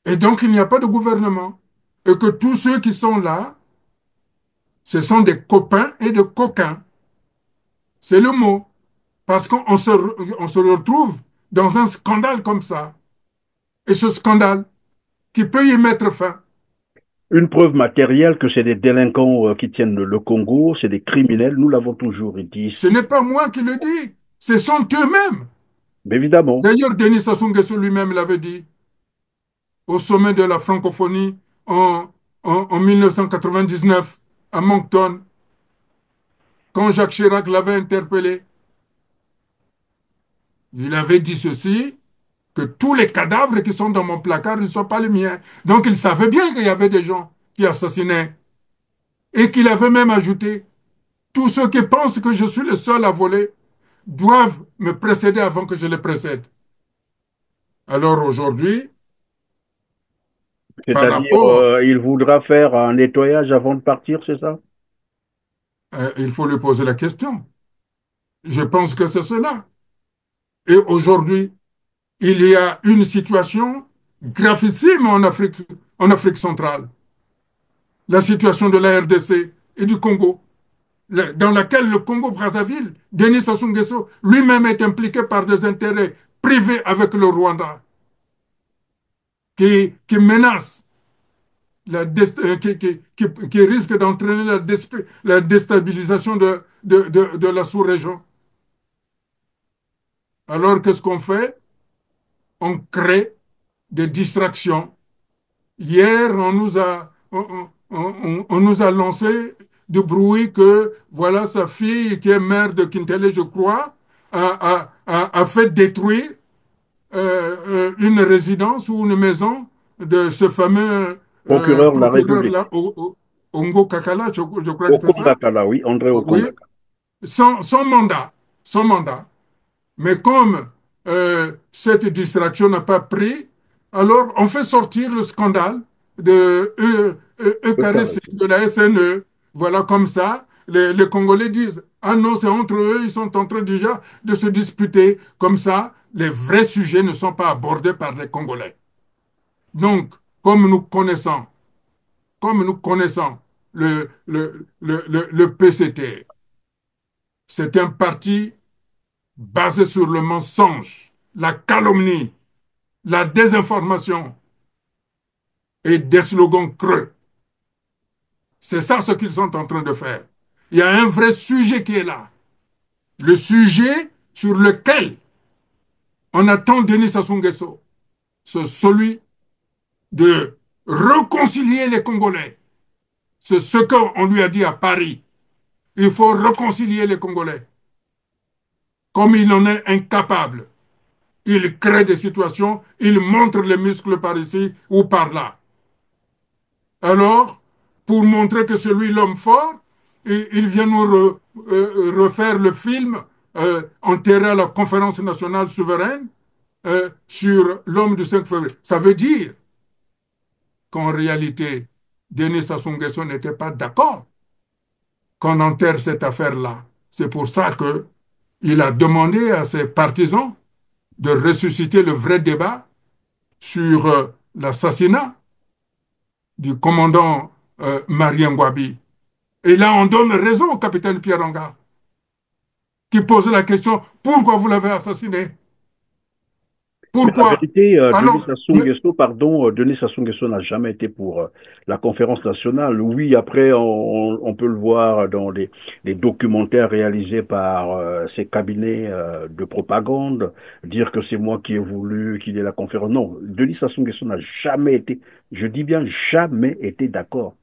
Et donc, il n'y a pas de gouvernement. Et que tous ceux qui sont là, ce sont des copains et de coquins. C'est le mot. Parce on se retrouve dans un scandale comme ça. Et ce scandale, qui peut y mettre fin. Une preuve matérielle que c'est des délinquants qui tiennent le Congo, c'est des criminels, nous l'avons toujours dit Ce ici. n'est pas moi qui le dis, ce sont eux-mêmes. Mais évidemment, D'ailleurs, Denis Sassou Nguesso lui-même l'avait dit au sommet de la francophonie en, en 1999 à Moncton, quand Jacques Chirac l'avait interpellé. Il avait dit ceci, que tous les cadavres qui sont dans mon placard ne sont pas les miens. Donc il savait bien qu'il y avait des gens qui assassinaient. Et qu'il avait même ajouté, tous ceux qui pensent que je suis le seul à voler doivent me précéder avant que je les précède. Alors aujourd'hui, par c'est-à-dire, rapport, il voudra faire un nettoyage avant de partir, c'est ça? il faut lui poser la question. Je pense que c'est cela. Et aujourd'hui, il y a une situation gravissime en Afrique centrale. La situation de la RDC et du Congo, dans laquelle le Congo-Brazzaville, Denis Sassou Nguesso, lui-même est impliqué par des intérêts privés avec le Rwanda, qui menacent, qui risquent d'entraîner la déstabilisation de la sous-région. Alors, qu'est-ce qu'on fait? On crée des distractions. Hier, on nous a lancé du bruit que, voilà, sa fille, qui est mère de Kintele, je crois, a fait détruire une résidence ou une maison de ce fameux Procureur de la République. procureur-là, Ongo Kakala, je crois que c'est ça. Okongakala, oui, André Oui, Okongakala. son mandat, son mandat. Mais comme cette distraction n'a pas pris, alors on fait sortir le scandale de EKRC, de la SNE. Voilà, comme ça, les Congolais disent, ah non, c'est entre eux, ils sont en train déjà de se disputer. Comme ça, les vrais sujets ne sont pas abordés par les Congolais. Donc, comme nous connaissons, comme nous connaissons le PCT, c'est un parti basé sur le mensonge, la calomnie, la désinformation et des slogans creux. C'est ça ce qu'ils sont en train de faire. Il y a un vrai sujet qui est là. Le sujet sur lequel on attend Denis Sassou Nguesso, c'est celui de réconcilier les Congolais. C'est ce qu'on lui a dit à Paris. Il faut réconcilier les Congolais. Comme il en est incapable, il crée des situations, il montre les muscles par ici ou par là. Alors, pour montrer que c'est lui l'homme fort, il vient nous refaire le film enterré à la conférence nationale souveraine sur l'homme du 5 février. Ça veut dire qu'en réalité, Denis Sassou Nguesso n'était pas d'accord qu'on enterre cette affaire-là. C'est pour ça que il a demandé à ses partisans de ressusciter le vrai débat sur l'assassinat du commandant Marien Ngouabi. Et là, on donne raison au capitaine Pierre Anga, qui pose la question, pourquoi vous l'avez assassiné? Mais la Pourquoi? vérité, Denis Alors, Sassou Nguesso, pardon, Denis Sassou Nguesso n'a jamais été pour la conférence nationale. Oui, après, on peut le voir dans les documentaires réalisés par ces cabinets de propagande, dire que c'est moi qui ai voulu qu'il ait la conférence. Non, Denis Sassou Nguesso n'a jamais été, je dis bien jamais été d'accord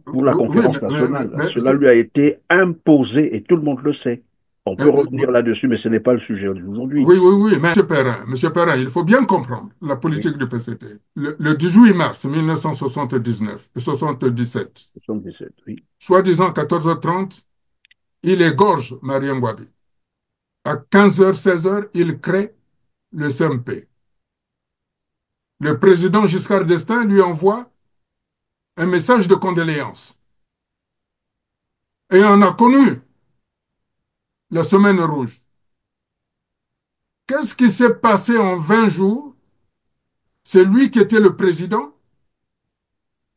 pour la oui, conférence nationale. Cela lui a été imposé et tout le monde le sait. On peut revenir là-dessus, mais ce n'est pas le sujet d'aujourd'hui. oui, oui, oui, mais Monsieur Perrin, il faut bien comprendre la Oui, politique du PCT. Le 18 mars 1979 et 77, 77, oui. soi-disant 14h30, il égorge Marien Ngouabi. À 15h, 16h, il crée le CMP. Le président Giscard d'Estaing lui envoie un message de condoléances. Et on a connu la semaine rouge. Qu'est-ce qui s'est passé en 20 jours? C'est lui qui était le président,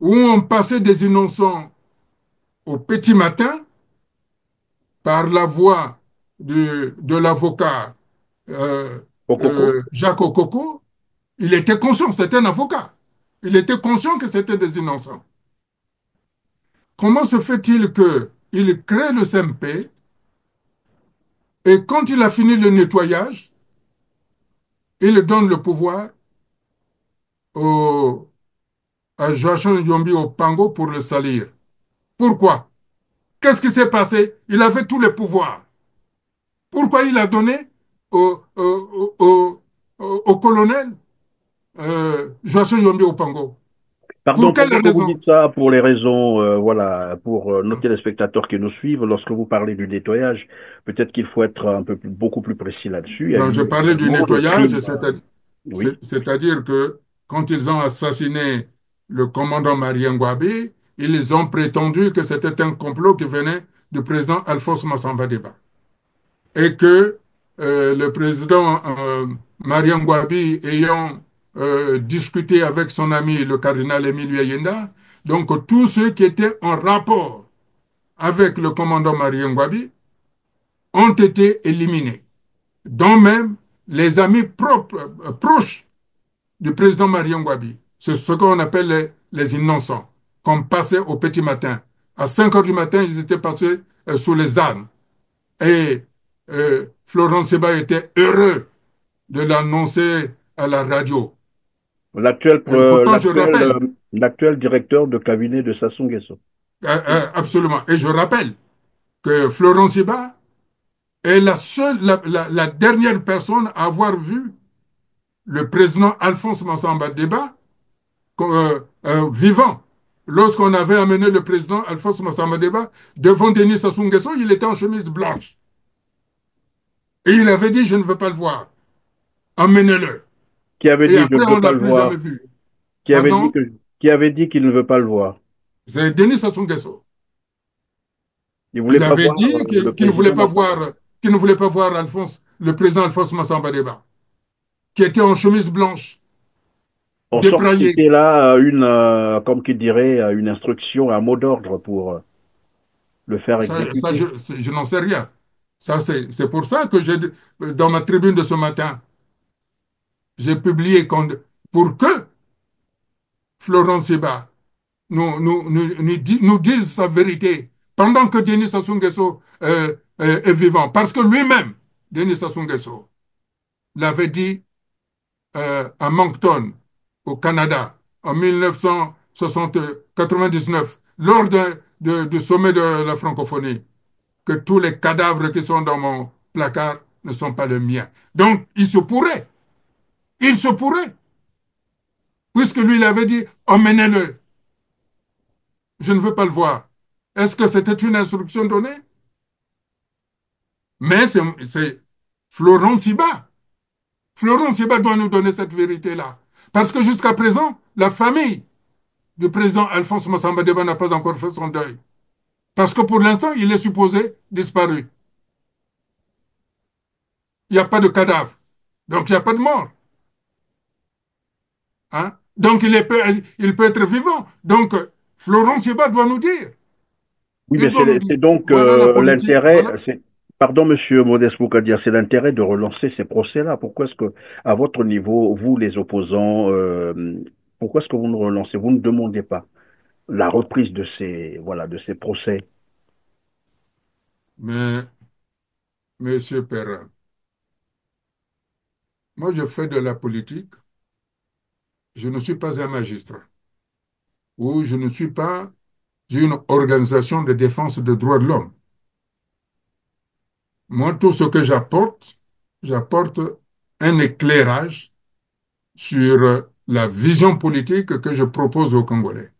où on passait des innocents au petit matin par la voix de l'avocat Okoko, Jacques Okoko. Il était conscient, c'était un avocat. Il était conscient que c'était des innocents. comment se fait-il qu'il crée le CMP et quand il a fini le nettoyage, il donne le pouvoir au, à Joachim Yombi au Pango pour le salir? Pourquoi? Qu'est-ce qui s'est passé? Il avait tous les pouvoirs. Pourquoi il a donné au colonel Joachim Yombi au Pango? Pour quelle Pardon que vous raison? dites ça pour les raisons, voilà, pour nos téléspectateurs qui nous suivent. Lorsque vous parlez du nettoyage, peut-être qu'il faut être beaucoup plus précis là-dessus. Il y a Non, je eu parlais du également le nettoyage, crime. Oui. c'est-à-dire que quand ils ont assassiné le commandant Marien Ngouabi, ils ont prétendu que c'était un complot qui venait du président Alphonse Massamba Deba. Et que le président Marien Ngouabi ayant discuté avec son ami le cardinal Emilio Ayenda, donc tous ceux qui étaient en rapport avec le commandant Marien Ngouabi ont été éliminés, dont même les amis propres, proches du président Marion Ngouabi. C'est ce qu'on appelle les innocents, qu'on passait au petit matin. À 5 heures du matin, ils étaient passés sous les armes. Et Florent Seba était heureux de l'annoncer à la radio. Et pourtant, je rappelle, L'actuel directeur de cabinet de Sassou Nguesso. absolument, et je rappelle que Florent Seba est la dernière personne à avoir vu le président Alphonse Massamba Deba vivant. Lorsqu'on avait amené le président Alphonse Massamba Deba devant Denis Sassou Nguesso, il était en chemise blanche. Et il avait dit, je ne veux pas le voir. Emmenez-le. Qui avait Et dit je après, ne veux on ne pas l'a le plus jamais voir? vu. Qui avait dit Pardon? que qui avait dit qu'il ne veut pas le voir? C'est Denis Sassou Nguesso. Il voulait Il pas avait voir dit le qu'il ne voulait président pas Massamba. voir, qu'il ne voulait pas voir le président Alphonse Massamba Deba, qui était en chemise blanche, En sorte, débraillé. c'était là comme qui dirait, une instruction, un mot d'ordre pour le faire Ça, exécuter. je n'en sais rien. Ça, c'est pour ça que dans ma tribune de ce matin, j'ai publié pour que Florent Seba nous dise sa vérité pendant que Denis Sassou Nguesso est vivant. Parce que lui-même, Denis Sassou Nguesso, l'avait dit à Moncton, au Canada, en 1999, lors du sommet de la francophonie, que tous les cadavres qui sont dans mon placard ne sont pas les miens. Donc, il se pourrait, puisque lui, il avait dit, emmenez-le, je ne veux pas le voir. Est-ce que c'était une instruction donnée? Mais c'est Florent Siba. Florent Siba doit nous donner cette vérité-là. Parce que jusqu'à présent, la famille du président Alphonse Massamba Deba n'a pas encore fait son deuil. Parce que pour l'instant, il est supposé disparu. Il n'y a pas de cadavre. Donc, il n'y a pas de mort. Hein? Donc, il peut être vivant. Donc, Florent Siba doit nous dire. Oui, Il mais doit nous dire. c'est donc Voilà la politique. l'intérêt. Voilà. Pardon, Monsieur Modeste Boukadia, c'est l'intérêt de relancer ces procès-là. Pourquoi est-ce que, à votre niveau, vous, les opposants, pourquoi est-ce que vous ne relancez, vous ne demandez pas la reprise de ces procès? Mais, Monsieur Perrin, moi, je fais de la politique. Je ne suis pas un magistrat. Ou je ne suis pas une organisation de défense des droits de l'homme. Moi, tout ce que j'apporte un éclairage sur la vision politique que je propose aux Congolais.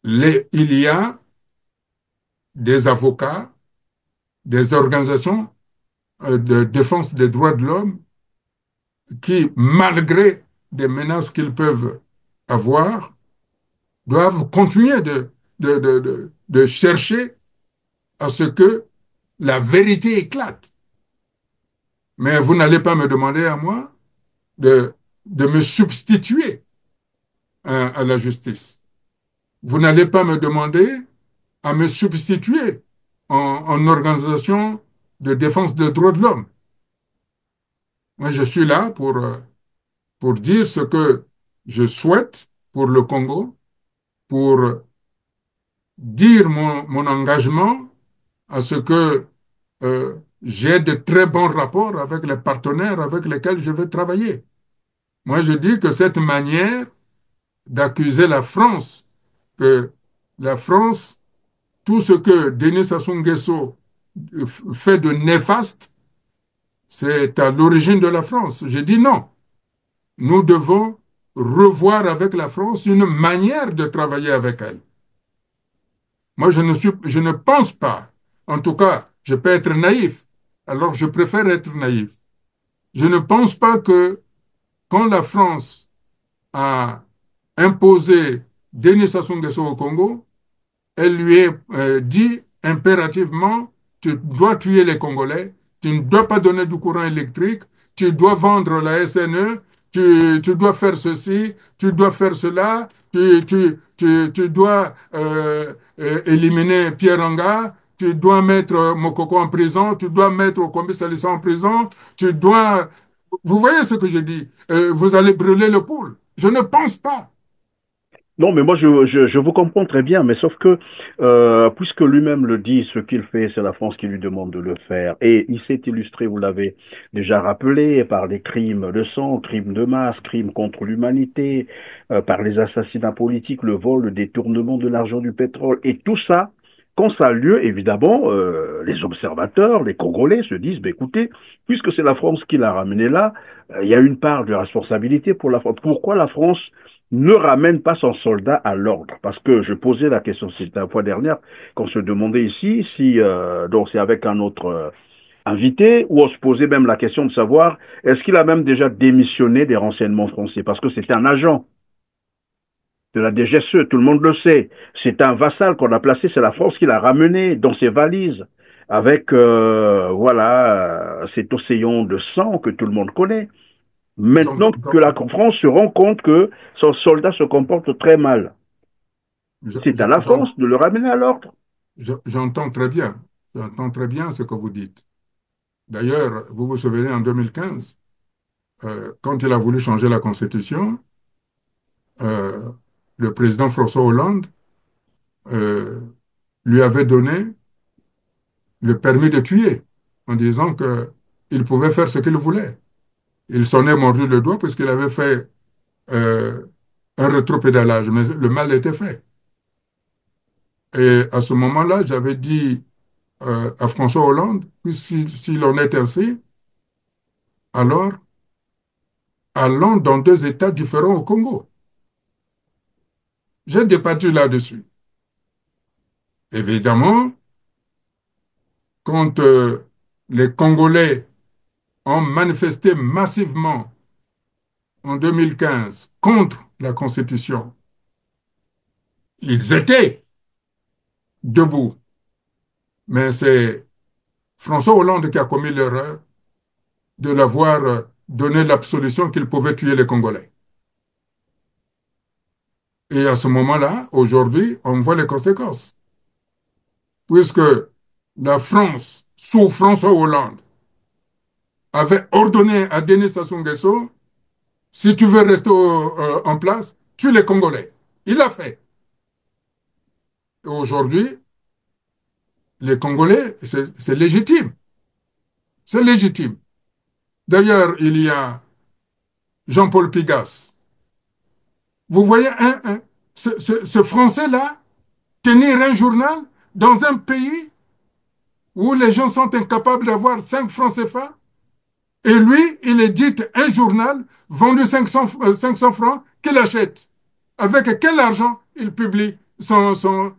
Il y a des avocats, des organisations de défense des droits de l'homme qui, malgré des menaces qu'ils peuvent avoir, doivent continuer de chercher à ce que la vérité éclate. Mais vous n'allez pas me demander à moi de me substituer à la justice. Vous n'allez pas me demander à me substituer en organisation de défense des droits de l'homme. Moi, je suis là pour dire ce que je souhaite pour le Congo, pour dire mon engagement à ce que j'ai de très bons rapports avec les partenaires avec lesquels je vais travailler. Moi, je dis que cette manière d'accuser la France, que la France, tout ce que Denis Sassou Nguesso fait de néfaste, c'est à l'origine de la France. Je dis non. Nous devons revoir avec la France une manière de travailler avec elle. Moi, je ne pense pas, en tout cas, je peux être naïf, alors je préfère être naïf. Je ne pense pas que quand la France a imposé Denis Sassou Nguesso au Congo, elle lui ait dit impérativement, tu dois tuer les Congolais, tu ne dois pas donner du courant électrique, tu dois vendre la SNE, tu dois faire ceci, tu dois faire cela, tu dois éliminer Pierre Anga, tu dois mettre Mokoko en prison, tu dois mettre Okombi Salissa en prison, tu dois... Vous voyez ce que je dis? Vous allez brûler le poule. Je ne pense pas. Non, mais moi, je vous comprends très bien, mais sauf que, puisque lui-même le dit, ce qu'il fait, c'est la France qui lui demande de le faire. Et il s'est illustré, vous l'avez déjà rappelé, par des crimes de sang, crimes de masse, crimes contre l'humanité, par les assassinats politiques, le vol, le détournement de l'argent du pétrole. Et tout ça, quand ça a lieu, évidemment, les observateurs, les Congolais se disent, bah, écoutez, puisque c'est la France qui l'a ramené là, il y a une part de responsabilité pour la France. Pourquoi la France ne ramène pas son soldat à l'ordre? Parce que je posais la question, c'était la fois dernière, qu'on se demandait ici si, donc c'est avec un autre invité, où on se posait même la question de savoir, est-ce qu'il a même déjà démissionné des renseignements français? Parce que c'était un agent de la DGSE, tout le monde le sait. C'est un vassal qu'on a placé, c'est la France qui l'a ramené dans ses valises, avec, voilà, cet océan de sang que tout le monde connaît. Maintenant que la France se rend compte que son soldat se comporte très mal, c'est à la France de le ramener à l'ordre. J'entends très bien. J'entends très bien ce que vous dites. D'ailleurs, vous vous souvenez, en 2015, quand il a voulu changer la Constitution, euh, le président François Hollande euh, lui avait donné le permis de tuer en disant qu'il pouvait faire ce qu'il voulait. Il s'en est mordu le doigt parce qu'il avait fait euh, un rétropédalage, mais le mal était fait. Et à ce moment-là, j'avais dit à François Hollande, s'il en est ainsi, alors allons dans deux États différents au Congo. J'ai débattu là-dessus. Évidemment, quand les Congolais ont manifesté massivement en 2015 contre la Constitution, ils étaient debout. Mais c'est François Hollande qui a commis l'erreur de l'avoir donné l'absolution qu'il pouvait tuer les Congolais. Et à ce moment-là, aujourd'hui, on voit les conséquences. Puisque la France, sous François Hollande, avait ordonné à Denis Sassou Nguesso, si tu veux rester en place, tue les Congolais. Il l'a fait. Et aujourd'hui, les Congolais, c'est légitime. C'est légitime. D'ailleurs, il y a Jean-Paul Pigas. Vous voyez ce Français-là tenir un journal dans un pays où les gens sont incapables d'avoir 5 francs CFA. Et lui, il édite un journal vendu 500 francs qu'il achète. Avec quel argent il publie son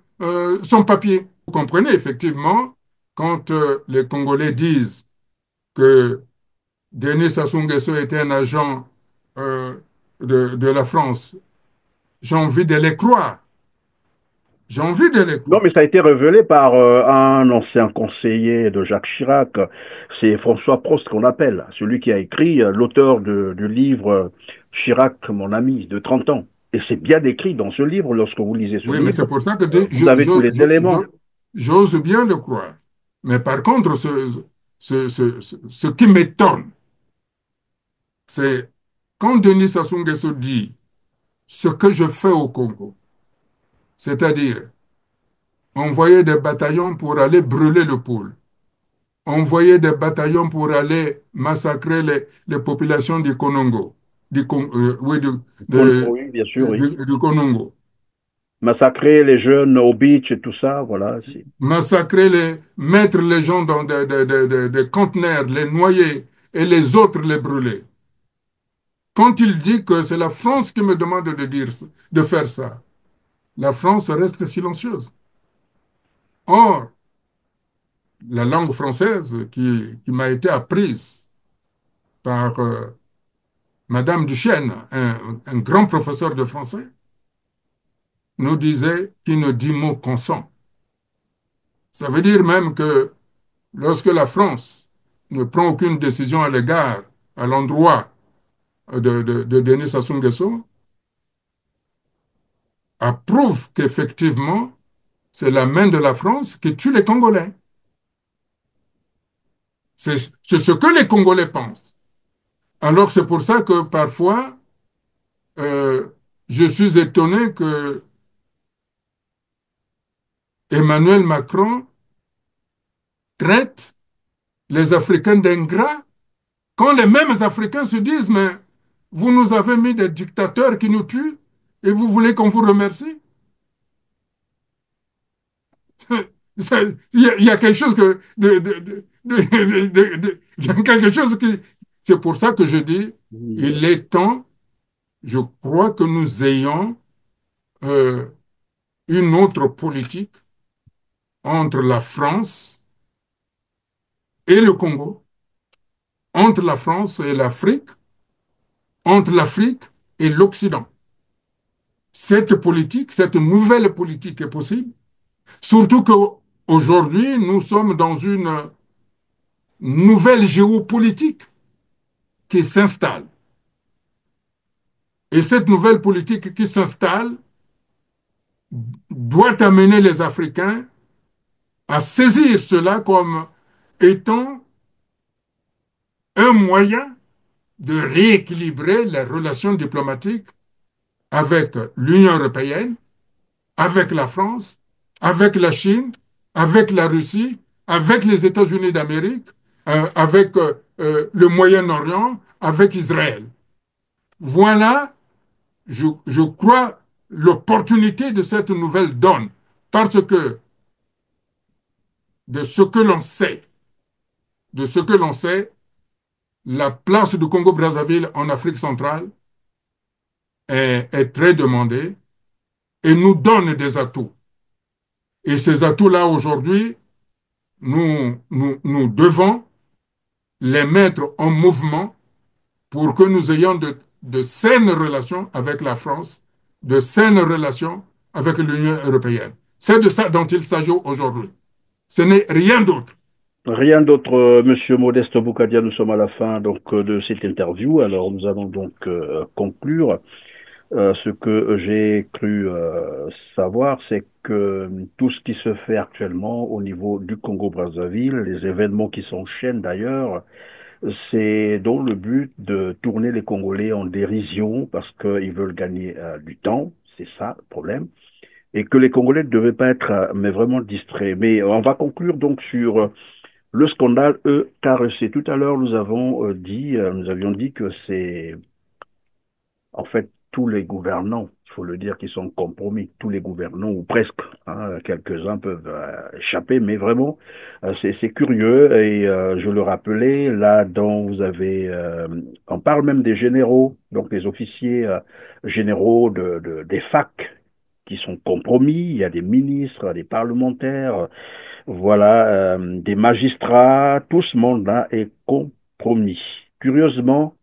papier? Vous comprenez, effectivement, quand les Congolais disent que Denis Sassou Nguesso était un agent de la France, j'ai envie de les croire. J'ai envie de les Non, croire. mais ça a été révélé par un ancien conseiller de Jacques Chirac. C'est François Prost qu'on appelle, celui qui a écrit, l'auteur du livre Chirac, mon ami, de 30 ans. Et c'est bien écrit dans ce livre, lorsque vous lisez ce Oui, mais c'est livre, pour ça que vous avez tous les éléments. j'ose bien le croire. Mais par contre, ce qui m'étonne, c'est quand Denis Sassou Nguesso dit ce que je fais au Congo, c'est-à-dire envoyait des bataillons pour aller brûler le pôle, envoyait des bataillons pour aller massacrer les populations du Konongo, oui, Oui, bien sûr, oui. du Konongo, Massacrer les jeunes au beach et tout ça, voilà. massacrer mettre les gens dans des conteneurs, les noyer et les autres les brûler. Quand il dit que c'est la France qui me demande de faire ça, la France reste silencieuse. Or, la langue française qui m'a été apprise par Madame Duchesne, un grand professeur de français, nous disait qui ne dit mot consent. Ça veut dire même que lorsque la France ne prend aucune décision à l'endroit de Denis Sassou Nguesso, approuve qu'effectivement, c'est la main de la France qui tue les Congolais. C'est ce que les Congolais pensent. Alors c'est pour ça que parfois, euh, je suis étonné que Emmanuel Macron traite les Africains d'ingrats quand les mêmes Africains se disent, mais vous nous avez mis des dictateurs qui nous tuent et vous voulez qu'on vous remercie? Il y a quelque chose quelque chose qui... C'est pour ça que je dis, il est temps, je crois que nous ayons euh, une autre politique entre la France et le Congo, entre la France et l'Afrique, entre l'Afrique et l'Occident. Cette politique, cette nouvelle politique est possible, surtout qu'aujourd'hui, nous sommes dans une nouvelle géopolitique qui s'installe. Et cette nouvelle politique qui s'installe doit amener les Africains à saisir cela comme étant un moyen de rééquilibrer les relations diplomatiques avec l'Union européenne, avec la France, avec la Chine, avec la Russie, avec les États-Unis d'Amérique, avec le Moyen-Orient, avec Israël. Voilà, je crois, l'opportunité de cette nouvelle donne, parce que de ce que l'on sait, de ce que l'on sait, la place du Congo-Brazzaville en Afrique centrale est très demandée et nous donne des atouts. Et ces atouts-là, aujourd'hui, nous devons les mettre en mouvement pour que nous ayons de saines relations avec la France, de saines relations avec l'Union européenne. C'est de ça dont il s'agit aujourd'hui. Ce n'est rien d'autre. Rien d'autre, Monsieur Modeste Boukadia. Nous sommes à la fin donc de cette interview. Alors nous allons donc conclure. Ce que j'ai cru savoir, c'est que tout ce qui se fait actuellement au niveau du Congo-Brazzaville, les événements qui s'enchaînent d'ailleurs, c'est dans le but de tourner les Congolais en dérision parce qu'ils veulent gagner du temps. C'est ça le problème. Et que les Congolais ne devaient pas être mais vraiment distraits. Mais on va conclure donc sur le scandale EKRC. Tout à l'heure, nous avions dit que c'est en fait tous les gouvernants, il faut le dire, qui sont compromis, tous les gouvernants, ou presque, hein, quelques-uns peuvent échapper, mais vraiment, c'est curieux, et je le rappelais, là, dont vous avez, on parle même des généraux, donc des officiers généraux des facs, qui sont compromis, il y a des ministres, des parlementaires, voilà, des magistrats, tout ce monde-là est compromis. Curieusement,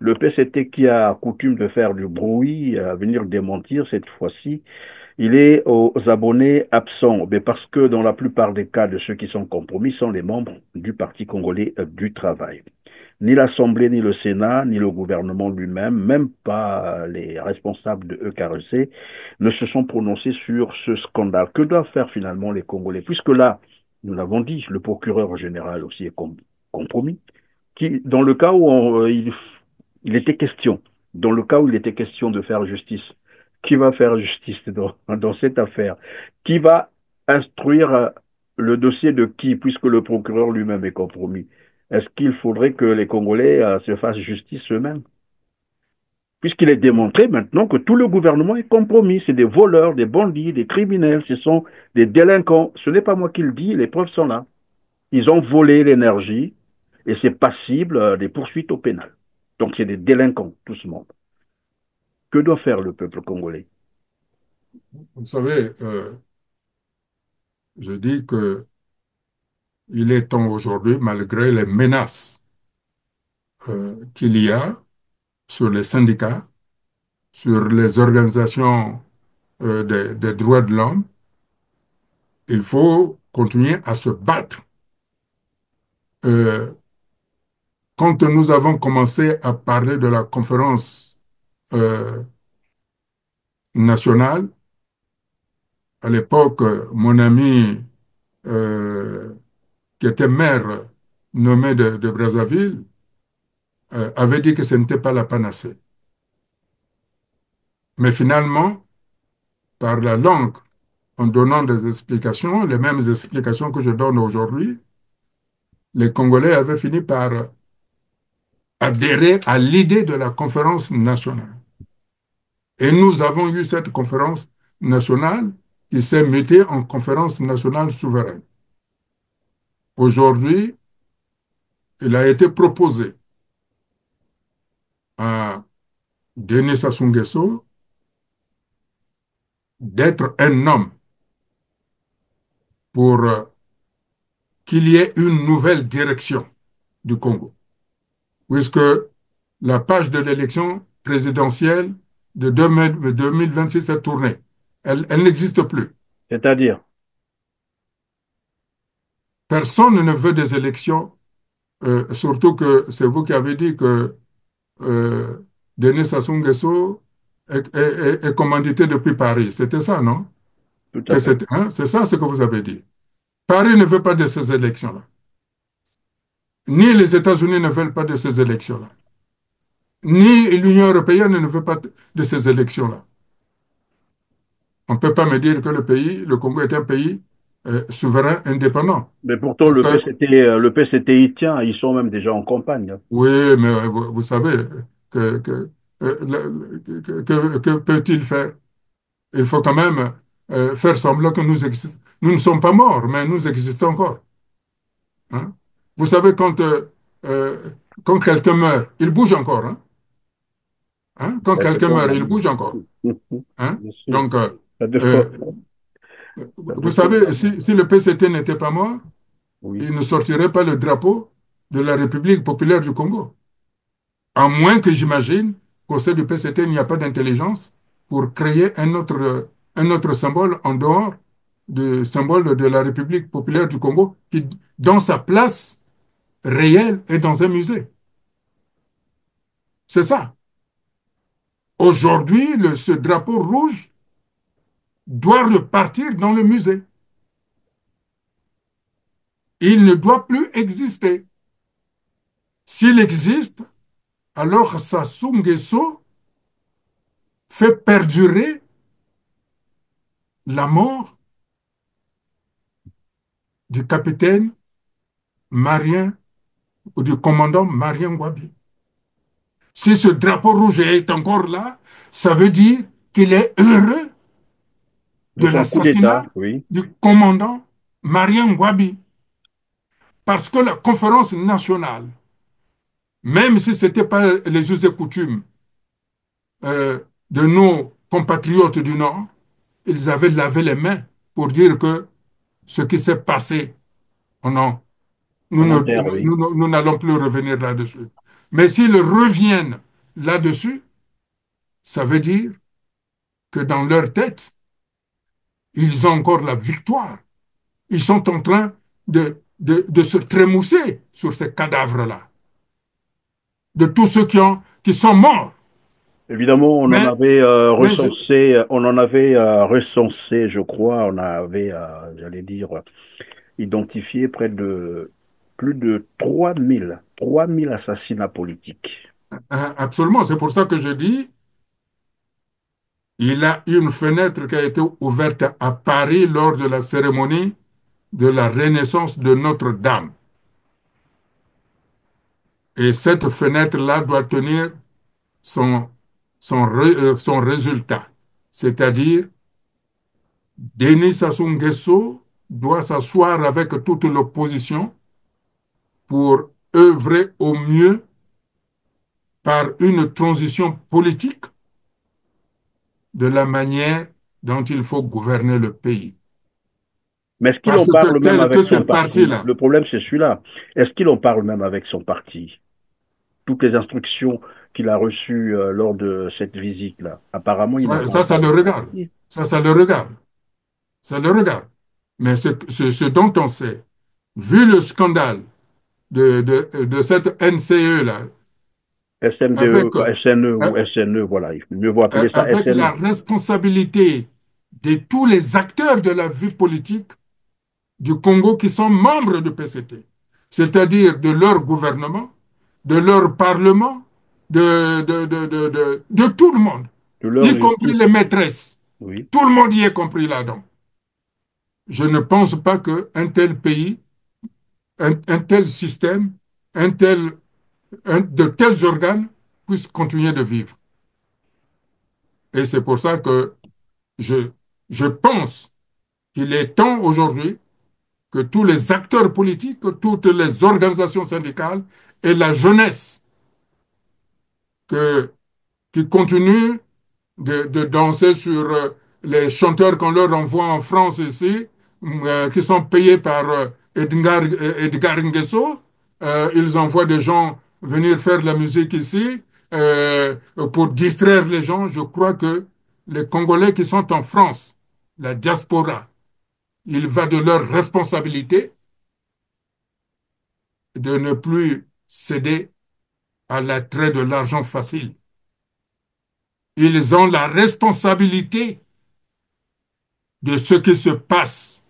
le PCT qui a coutume de faire du bruit, à venir démentir cette fois-ci, il est aux abonnés absents, mais parce que dans la plupart des cas de ceux qui sont compromis sont les membres du Parti congolais du travail. Ni l'Assemblée, ni le Sénat, ni le gouvernement lui-même, même pas les responsables de EKRC, ne se sont prononcés sur ce scandale. Que doivent faire finalement les Congolais? Puisque là, nous l'avons dit, le procureur général aussi est compromis, qui, dans le cas où il était question, dans le cas où il était question de faire justice, qui va faire justice dans cette affaire? Qui va instruire le dossier de qui, puisque le procureur lui-même est compromis? Est-ce qu'il faudrait que les Congolais se fassent justice eux-mêmes? Puisqu'il est démontré maintenant que tout le gouvernement est compromis. C'est des voleurs, des bandits, des criminels, ce sont des délinquants. Ce n'est pas moi qui le dis, les preuves sont là. Ils ont volé l'énergie et c'est passible des poursuites au pénal. Donc c'est des délinquants, tout ce monde. Que doit faire le peuple congolais? Vous savez, je dis que il est temps aujourd'hui, malgré les menaces qu'il y a sur les syndicats, sur les organisations des droits de l'homme, il faut continuer à se battre. Euh, Quand nous avons commencé à parler de la conférence euh, nationale, à l'époque, mon ami euh, qui était maire nommé de Brazzaville avait dit que ce n'était pas la panacée. Mais finalement, par la langue, en donnant des explications, les mêmes explications que je donne aujourd'hui, les Congolais avaient fini par adhérer à l'idée de la conférence nationale. Et nous avons eu cette conférence nationale qui s'est mutée en conférence nationale souveraine. Aujourd'hui, il a été proposé à Denis Sassou Nguesso d'être un homme pour qu'il y ait une nouvelle direction du Congo, puisque la page de l'élection présidentielle de 2026 est tournée. Elle n'existe plus. C'est-à-dire, Personne ne veut des élections, surtout que c'est vous qui avez dit que Denis Sassou Nguesso est commandité depuis Paris. C'était ça, non? tout à fait. Hein, c'est ça ce que vous avez dit. Paris ne veut pas de ces élections-là. Ni les États-Unis ne veulent pas de ces élections-là. Ni l'Union européenne ne veut pas de ces élections-là. On ne peut pas me dire que le Congo est un pays souverain, indépendant. Mais pourtant, le PCT y tient, ils sont même déjà en campagne, hein. Oui, mais vous savez, que, que, que peut-il faire? Il faut quand même faire semblant que nous existons. Nous ne sommes pas morts, mais nous existons encore. Hein. Vous savez, euh, quand quelqu'un meurt, il bouge encore. Hein. Hein. Quand Ben, c'est quelqu'un bon, meurt, mon il ami. bouge encore. Hein. Bien sûr. Donc, Ça devrait- euh, ça vous devrait- savez, si le PCT n'était pas mort, Oui. il ne sortirait pas le drapeau de la République populaire du Congo. À moins que j'imagine qu'au sein du PCT, il n'y a pas d'intelligence pour créer un autre symbole en dehors du symbole de la République populaire du Congo, qui, dans sa place réelle, est dans un musée. C'est ça. Aujourd'hui, ce drapeau rouge doit repartir dans le musée. Il ne doit plus exister. S'il existe, alors Sassou Nguesso fait perdurer la mort du capitaine Marien ou du commandant Marien Ngouabi. Si ce drapeau rouge est encore là, ça veut dire qu'il est heureux De de son coup d'État, l'assassinat oui. du commandant Marien Ngouabi. Parce que la conférence nationale, même si ce n'était pas les us et coutumes de nos compatriotes du Nord, ils avaient lavé les mains pour dire que ce qui s'est passé, oh non, En enterre, oui. nous n'allons plus revenir là-dessus. Mais s'ils reviennent là-dessus, ça veut dire que dans leur tête, ils ont encore la victoire. Ils sont en train de se trémousser sur ces cadavres-là, de tous ceux qui sont morts. Évidemment, Mais, mais je, on en avait recensé, je crois, on avait, j'allais dire, identifié près de plus de 3000 assassinats politiques. absolument, c'est pour ça que je dis, Il a une fenêtre qui a été ouverte à Paris lors de la cérémonie de la renaissance de Notre-Dame. Et cette fenêtre-là doit tenir son, son résultat. C'est-à-dire, Denis Sassou Nguesso doit s'asseoir avec toute l'opposition pour œuvrer au mieux par une transition politique de la manière dont il faut gouverner le pays. Mais est-ce qu'il en Parce que parle même tel que avec ce son parti? parti-là, Le problème, c'est celui-là. Est-ce qu'il en parle même avec son parti? Toutes les instructions qu'il a reçues lors de cette visite-là. Apparemment, il n'en parle ça pas le avec son regarde. parti. Ça le regarde. Ça le regarde. Mais ce dont on sait, vu le scandale de cette NCE-là, SNDE, avec, SNE ou SNE, voilà. Il mieux vaut appeler ça avec la SNE. responsabilité de tous les acteurs de la vie politique du Congo qui sont membres du PCT, c'est-à-dire de leur gouvernement, de leur parlement, de tout le monde, De leur y compris justice. les maîtresses. Oui. Tout le monde y est compris là-dedans. Je ne pense pas qu'un tel pays, un tel système, de tels organes puissent continuer de vivre. Et c'est pour ça que je, je pense qu'il est temps aujourd'hui que tous les acteurs politiques, que toutes les organisations syndicales et la jeunesse que, qui continuent de danser sur les chanteurs qu'on leur envoie en France ici, qui sont payés par Edgar Nguesso. Ils envoient des gens venir faire de la musique ici pour distraire les gens. Je crois que les Congolais qui sont en France, la diaspora, il va de leur responsabilité de ne plus céder à l'attrait de l'argent facile. Ils ont la responsabilité de ce qui se passe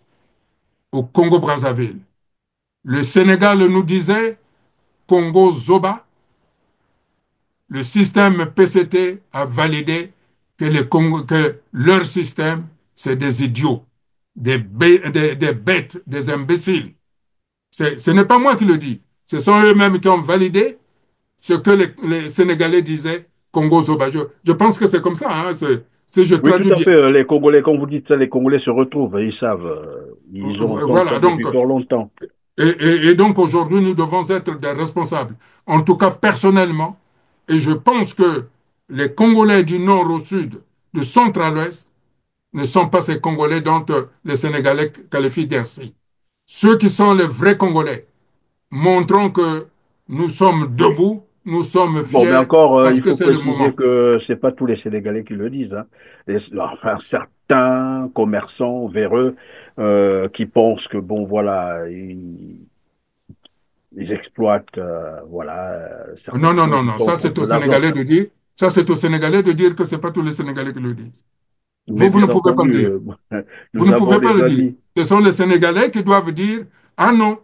au Congo-Brazzaville. Le Sénégal nous disait Congo-Zoba. Le système PCT a validé que leur système, c'est des idiots, des bêtes, des imbéciles. Ce n'est pas moi qui le dis. Ce sont eux-mêmes qui ont validé ce que les Sénégalais disaient Congo-Zoba. Je pense que c'est comme ça, hein, si je Oui, tout traduis à bien. fait. Les Congolais, quand vous dites ça, les Congolais se retrouvent. Ils savent. Ils ont entendu ça Voilà, donc, depuis fort longtemps. et donc aujourd'hui, nous devons être des responsables. En tout cas, personnellement, et je pense que les Congolais du nord au sud, du centre à l'ouest, ne sont pas ces Congolais dont les Sénégalais qualifient d'ainsi. Ceux qui sont les vrais Congolais, montrons que nous sommes debout, nous sommes Bon, mais fiers, encore, parce il que faut c'est le préciser moment. que c'est pas tous les Sénégalais qui le disent. Hein. Enfin, certains commerçants véreux qui pensent que bon, voilà, ils exploitent, voilà, Non, certaines non, choses. non, Ils non, font ça c'est contre aux l'argent. Sénégalais de dire, ça c'est aux Sénégalais de dire que ce n'est pas tous les Sénégalais qui le disent. Mais Vous ne bien pouvez pas le entendu, dire. Vous nous ne avons pouvez pas des le dire. amis. Ce sont les Sénégalais qui doivent dire, ah non,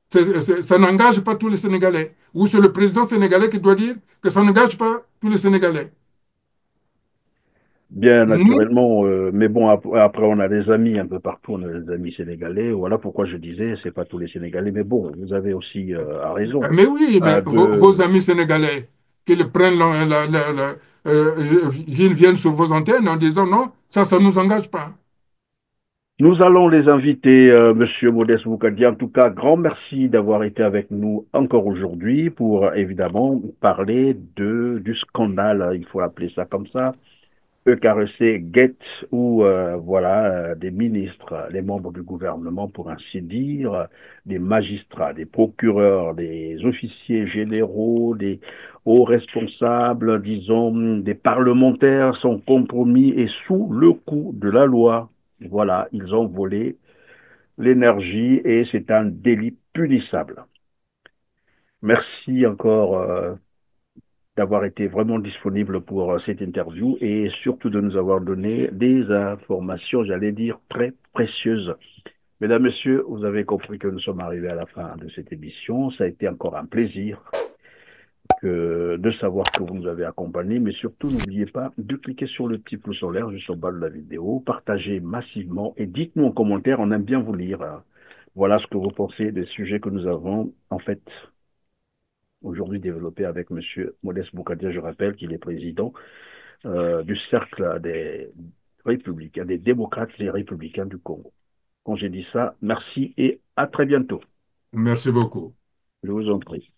ça n'engage pas tous les Sénégalais. Ou c'est le président sénégalais qui doit dire que ça n'engage pas tous les Sénégalais. Bien Nous, naturellement, mais bon, après on a des amis un peu partout, on a des amis sénégalais. Voilà pourquoi je disais, c'est pas tous les Sénégalais, mais bon, vous avez aussi à raison mais oui, mais vos de. amis sénégalais, qu'ils prennent, ils viennent sur vos antennes en disant non, ça ne nous engage pas. Nous allons les inviter, Monsieur Modeste Boukadi. En tout cas, grand merci d'avoir été avec nous encore aujourd'hui pour évidemment parler du scandale, il faut appeler ça comme ça, EKRC Gate, où voilà des ministres, les membres du gouvernement pour ainsi dire, des magistrats, des procureurs, des officiers généraux, des hauts responsables, disons des parlementaires sont compromis et sous le coup de la loi. Voilà, ils ont volé l'énergie et c'est un délit punissable. Merci encore d'avoir été vraiment disponible pour cette interview et surtout de nous avoir donné des informations, j'allais dire, très précieuses. Mesdames, Messieurs, vous avez compris que nous sommes arrivés à la fin de cette émission. Ça a été encore un plaisir. de savoir que vous nous avez accompagnés, mais surtout n'oubliez pas de cliquer sur le petit pouce en l'air juste en bas de la vidéo, partagez massivement et dites-nous en commentaire, on aime bien vous lire. Voilà ce que vous pensez des sujets que nous avons en fait aujourd'hui développés avec M. Modeste Boukadia. Je rappelle qu'il est président du cercle des républicains, des démocrates et républicains du Congo. Quand j'ai dit ça, merci et à très bientôt. Merci beaucoup. Je vous en prie.